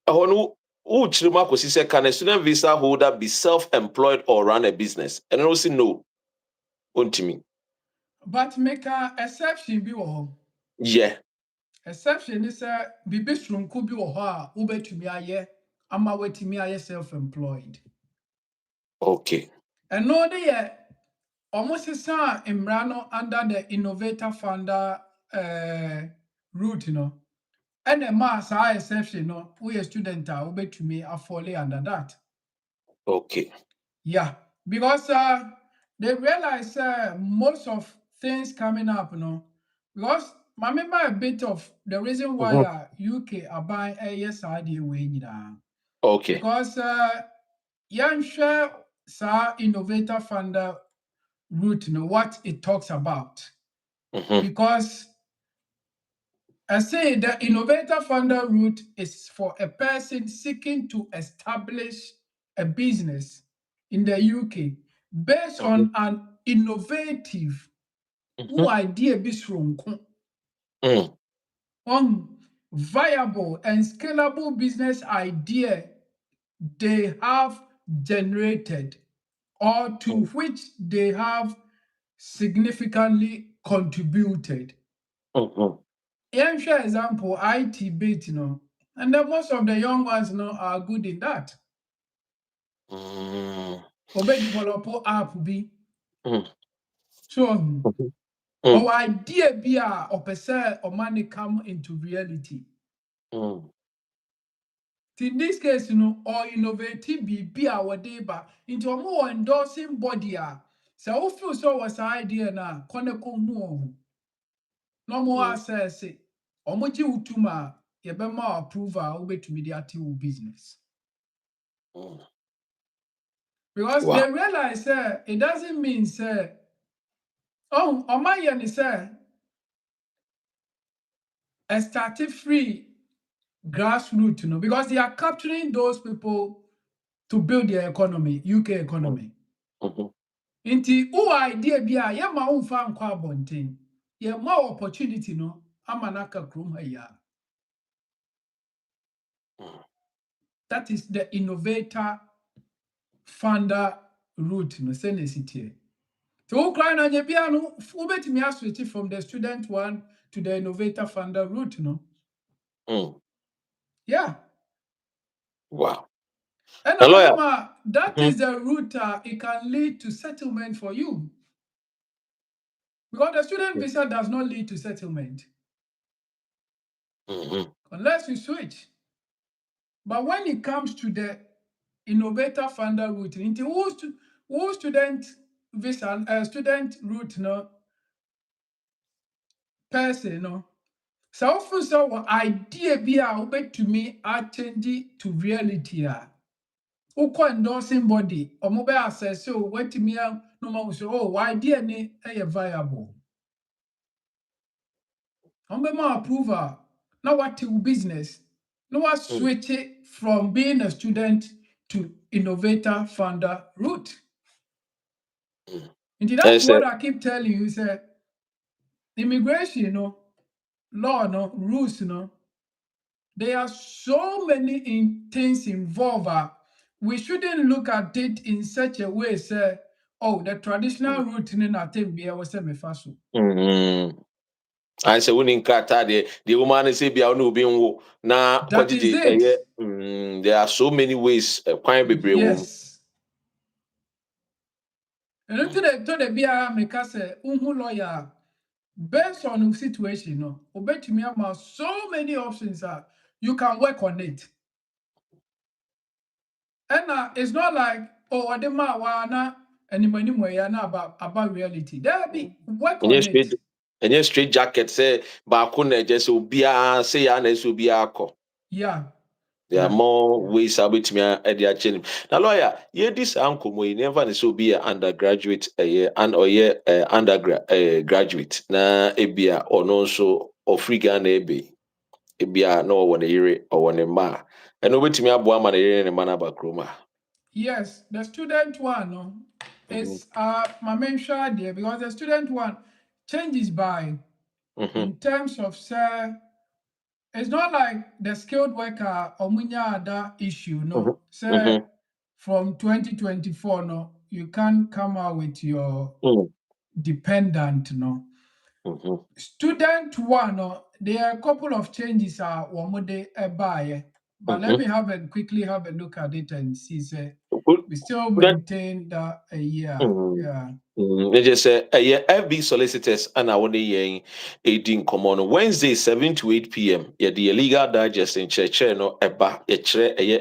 Speaker 1: ɛhɔ no wokyerɛ mu akɔsi sɛ can a student visa holder be self-employed or run a business and no si no ɔntumi.
Speaker 2: But make a exception bi wɔ hɔ.
Speaker 1: Yeah.
Speaker 2: Exception is bibi soronko bi wɔ hɔ a wobɛtumi ayɛ ama wetimi aye self-employed.
Speaker 1: Okay.
Speaker 2: And no dey almost imrano under the innovator funder route, and a mass exception, we a student will be to me fall under that.
Speaker 1: Okay.
Speaker 2: Yeah, because they realize most of things coming up, because I remember a bit of the reason why UK are buying a yes idea way,
Speaker 1: Okay.
Speaker 2: because young share innovator funder route, what it talks about. Because I say the innovator funder route is for a person seeking to establish a business in the UK based on an innovative idea on viable and scalable business idea they have generated or to which they have significantly contributed. Here's an example, IT bit, and then most of the young ones, are good in that. Obe develop app be. So, our idea be or money come into reality. In this case, or innovative be our day back into a more endorsing body. So, feel so was idea na koneko mu. No more access it. Omoji utuma yebema approval ube to mediate business. Because they realize it doesn't mean on my end say a started free grassroots, because they are capturing those people to build their economy, UK economy. Inti who idea be a yama unfa nkwa abonten. Ye more opportunity amanaka krum ya. That is the innovator funder route no senesitie. So Ukraine and Yabiano, ubetimi switch from the student one to the innovator funder route, Yeah.
Speaker 1: Wow.
Speaker 2: And remember, that is the route it can lead to settlement for you. Because the student visa does not lead to settlement. Unless you switch. But when it comes to the innovator funder route, into who student visa, student route, person, so often so idea be a to me are changing to reality. Uko endorsing body, or mobile access, so what to me no more say, oh, idea ni viable. More approval. Now what to business? No what switch it from being a student to innovator funder route. And that's what I keep telling you, say immigration, law, rules, there are so many things involved. We shouldn't look at it in such a way, say, oh, the traditional route in a thing be our semi faso.
Speaker 1: I say winning kata the woman is be no being na
Speaker 2: That is it.
Speaker 1: There are so many ways
Speaker 2: Yes. And to the BR make us say lawyer based on the situation, obey me about so many options you can work on it. And it's not like, oh, I didn't about reality. There be work on it.
Speaker 1: And yes, straight jacket say bakuna just ubia say ya na so ubia ko.
Speaker 2: Yeah.
Speaker 1: There are more ways about me at the channel. Now, lawyer, this uncle you never so be an undergraduate and or undergraduate graduate. Na ebia or no so or free Ghana ebe. Ebia no one a year or one a ma. And over to me abua man a year and a man abakroma.
Speaker 2: Yes, the student one is my main share there, because the student one changes by in terms of it's not like the skilled worker or other issue, from 2024, you can't come out with your dependent, Student one, there are a couple of changes one day buy. But let me quickly have a look at it and see. Say, we still
Speaker 1: That
Speaker 2: maintain that a year. Yeah.
Speaker 1: They just say FB solicitors and I want to hear 18 common Wednesday 7 to 8 p.m. Yeah, the legal digest in church no eba a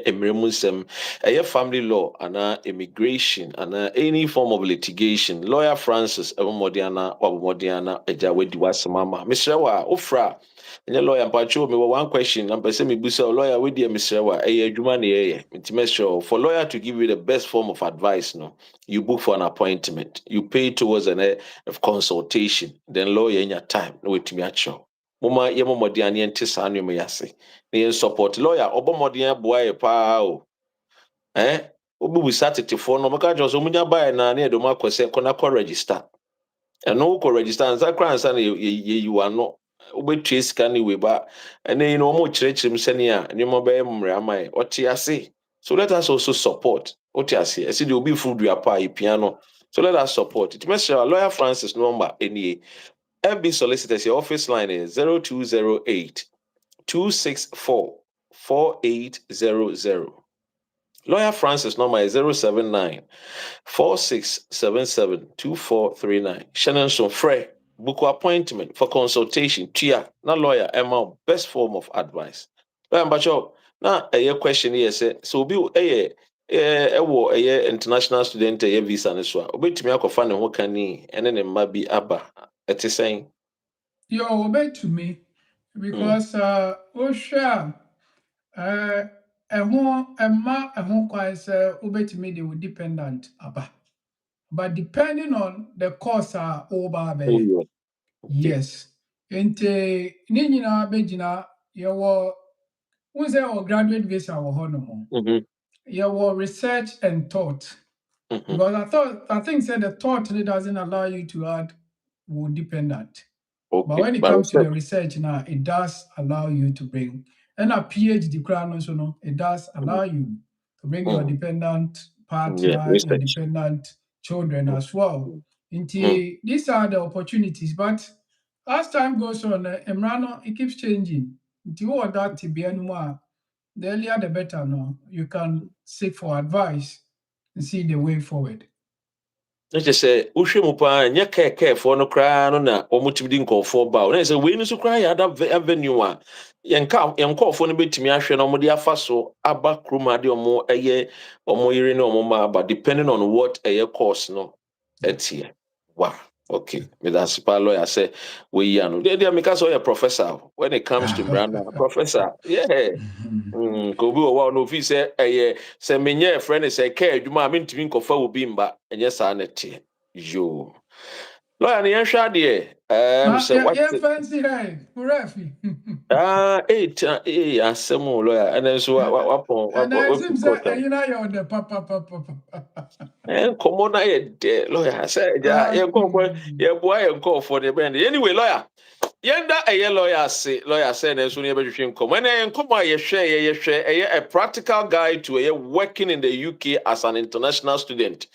Speaker 1: emremusem a family law and immigration and any form of litigation. Lawyer Francis Modiana or Modiana Eja Wedi Wasamama. Mr. Wa Ofra. And your lawyer Pacho, me one question. I'm person me busa lawyer with dear Mr. Wa a juma ne sure for lawyer to give you the best form of advice. No, you book for an appointment, you pay towards a consultation, then lawyer in your time, no wait me at show. Mama, ye mama diani and tisanu me yase. Ni support lawyer, obomodia boy pa o. Obi we start it for no maka just omunya buy na na do makọ se kona register. And no ko register and sakra and sana you are not wobɛtua sika no wei ba ɛne yi no ɔmo kyerɛkyerɛ m sɛnea nneɛma bɛyɛ mmrɛ ama yɛ ɔte ase. So let us also support wote ase ɛsɛ deɛ obi furu dua pa a yɛpia no. So let us support it mɛsrɛ lawyer Francis number nie FB solicitors your office line is 0208 264 4800. Lawyer Francis number is 079 46772439. Shannon so Frey, book appointment for consultation. Tia, na lawyer, Emma, best form of advice. Lawyer Bacho, na a question here say, so be a international student a visa ne so. Obi timi akɔfa ne ho kani ene ne mma bi aba. Ɛte sɛn?
Speaker 2: Yo, obey to me because Osha Emma kwan say obey to me they will dependent aba. But depending on the course over
Speaker 1: Oh,
Speaker 2: be
Speaker 1: yeah. Okay.
Speaker 2: yes. Nti ni nyina begina yewo unse or graduate visa wɔ hɔ nom.
Speaker 1: Mm-hmm.
Speaker 2: Yewo research and thought.
Speaker 1: Mm-hmm.
Speaker 2: Because I think said the thought doesn't allow you to add would dependent.
Speaker 1: Okay.
Speaker 2: But when it comes to the research now, it does allow you to bring and a PhD crown also no, it does allow you to bring your dependent
Speaker 1: Yeah,
Speaker 2: partner, your
Speaker 1: research.
Speaker 2: dependent children as well.
Speaker 1: Mm.
Speaker 2: These are the opportunities, but as time goes on, Emrano, it keeps changing. Into what that to be anymore, the earlier the better no. You can seek for advice and see the way forward.
Speaker 1: Na kyerɛ sɛ wohwɛ mu paa nyɛ kɛɛkɛɛfoɔ no koraa no na wɔmutumi de nkɔɔfoɔ ba wo na sɛ wei no nso koraa yɛ ada avenue a yɛnkɔɔfoɔ no bɛtumi ahwɛ na ɔmode afa so aba kurom ade ɔmo ɛyɛ ɔmo yere ne ɔmo ma aba depending on what ɛyɛ course no ɛteɛ wow okay medase paa lawyer sɛ wɔyi ano deɛ meka sɛ ɔyɛ professor when it comes to brand professor yeah. Ka obi wɔ hɔ a na ofi sɛ ɛyɛ sɛ menyɛ ɛfrɛ no sɛ ɛka adwuma a mentumi nkɔfa wɔ bi mba ɛnyɛ saa na ɛteɛ yoo lɔya no yɛnhwɛ adeɛ sɛ
Speaker 2: Yeah, fancy hey, Murafi.
Speaker 1: asɛm o lɔya ɛnɛ nso
Speaker 2: And I seem say
Speaker 1: wapikɔta
Speaker 2: you know you're the papa.
Speaker 1: nkɔmmɔ no ayɛ dɛ lɔya sɛ gya yɛboa yɛ nkɔɔfoɔ no yɛbɛn de anyway lɔya yɛnda ɛyɛ lawyer sɛ ne nso ne yɛbɛhwehwɛ nkɔmmɔ ɛnɛ yɛ nkɔmmɔ a yɛhwɛ ɛyɛ a practical guide to ɛyɛ working in the UK as an international student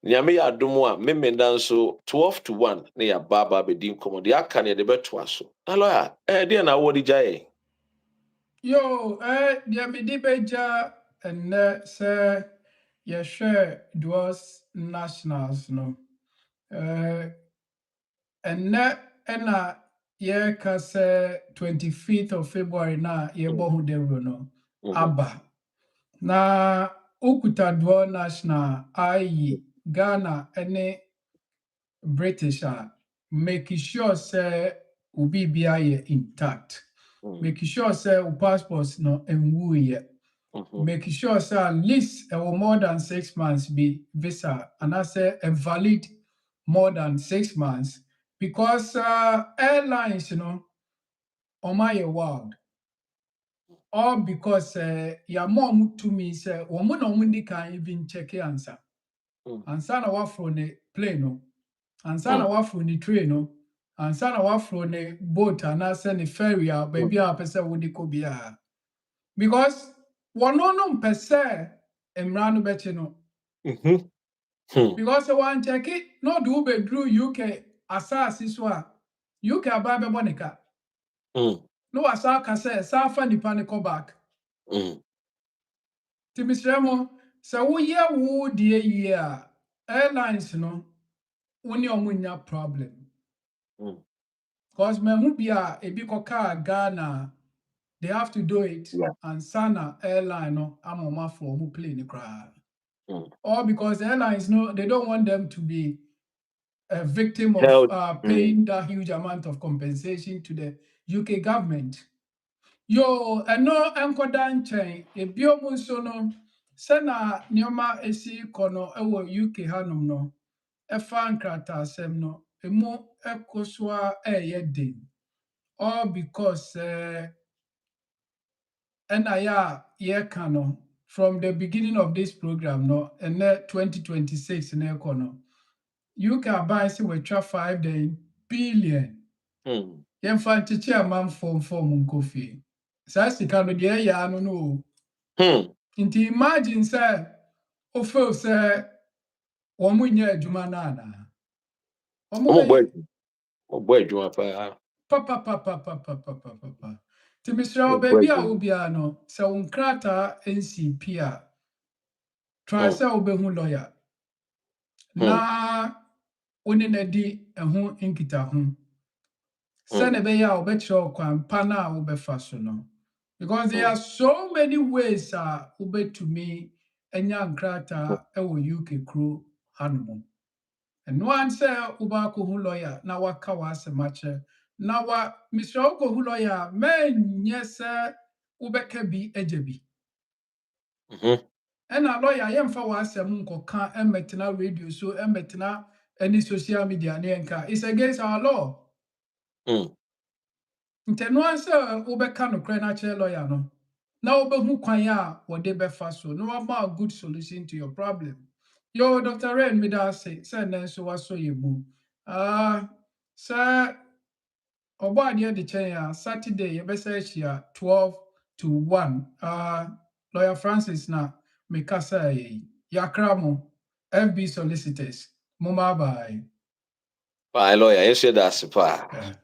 Speaker 1: nyame yɛ adom a memenda nso 12 to 1 ne yɛaba bɛdi nkɔmmɔ deɛ aka ne yɛde bɛtoa so na lawyer deɛ na awɔ de gya yɛn
Speaker 2: Yo, deɛ mede bɛgya ɛnnɛ sɛ yɛhwɛ duos nationals no. Ɛnnɛ ɛna yɛreka sɛ 25th of February na yɛbɔ ho dawuro no aba. Na wokuta dual national ayi Ghana ɛne British make sure say obi bia yɛ intact. Make sure say o passports no enwu yɛ. Make sure say at least more than 6 months be visa and I say a valid more than 6 months because airlines on my world all because your mom to me say woman no can even check your answer. Ansa na wafro ne plane no ansa na wafro ne train no ansa na wafro ne boat anaasɛ ne ferry a baabi a pɛ sɛ wode kɔ biara because wɔno no mpɛ sɛ mmara no bɛkye no because wankyɛke na ɔde wo bɛduru UK asase so a UK aba bɛbɔ ne ka na wasa aka sɛ saa fa nipa ne kɔ back Timisremo, so we ya wo die year airlines no woni omunya problem. Because me hu bia ebi koka Ghana, they have to do it and sana airline no amoma for who plane cry. Or because airlines no, they don't want them to be a victim of paying that huge amount of compensation to the UK government. Yo, no enkoda nchen ebio mu nso no sena nioma esi kono ewo UK hanom no efa nkrata asem no emu ekoswa eyedin all because ya kano from the beginning of this program no and 2026 na ekono UK buy se we twa 5 billion yemfa nchichi amanfo form nkofie saa sika no de ya no no nti imagine say o feel say omo nya adwuma na ana omo
Speaker 1: boy adwuma
Speaker 2: pa timisra baby a obia no se unkrata NCP a try say obehu lawyer na oni na di ehu nkita ho se na be ya obetro kwan pa na obefa so no. Because there are so many ways to me enya nkrata ewo UK crew hanom. And no one say uba ko hu lawyer na waka wa asemache na wa Mr. Oko hu lawyer men yes ubeka bi ejebi. And a lawyer yemfa wa asem nkoka emetena radio so emetena any social media ne enka. It's against our law. Nte no one say ubeka no kra na che lawyer no. Now, who kwanya or de befaso, no a good solution to your problem. Yo, Dr. Ren, me da say, so was so you move. Sir, oba near the chair, Saturday, you best say 12 to 1. Lawyer Francis na me kasa yakramo, FB solicitors, mama bye.
Speaker 1: Lawyer, you said that's pa.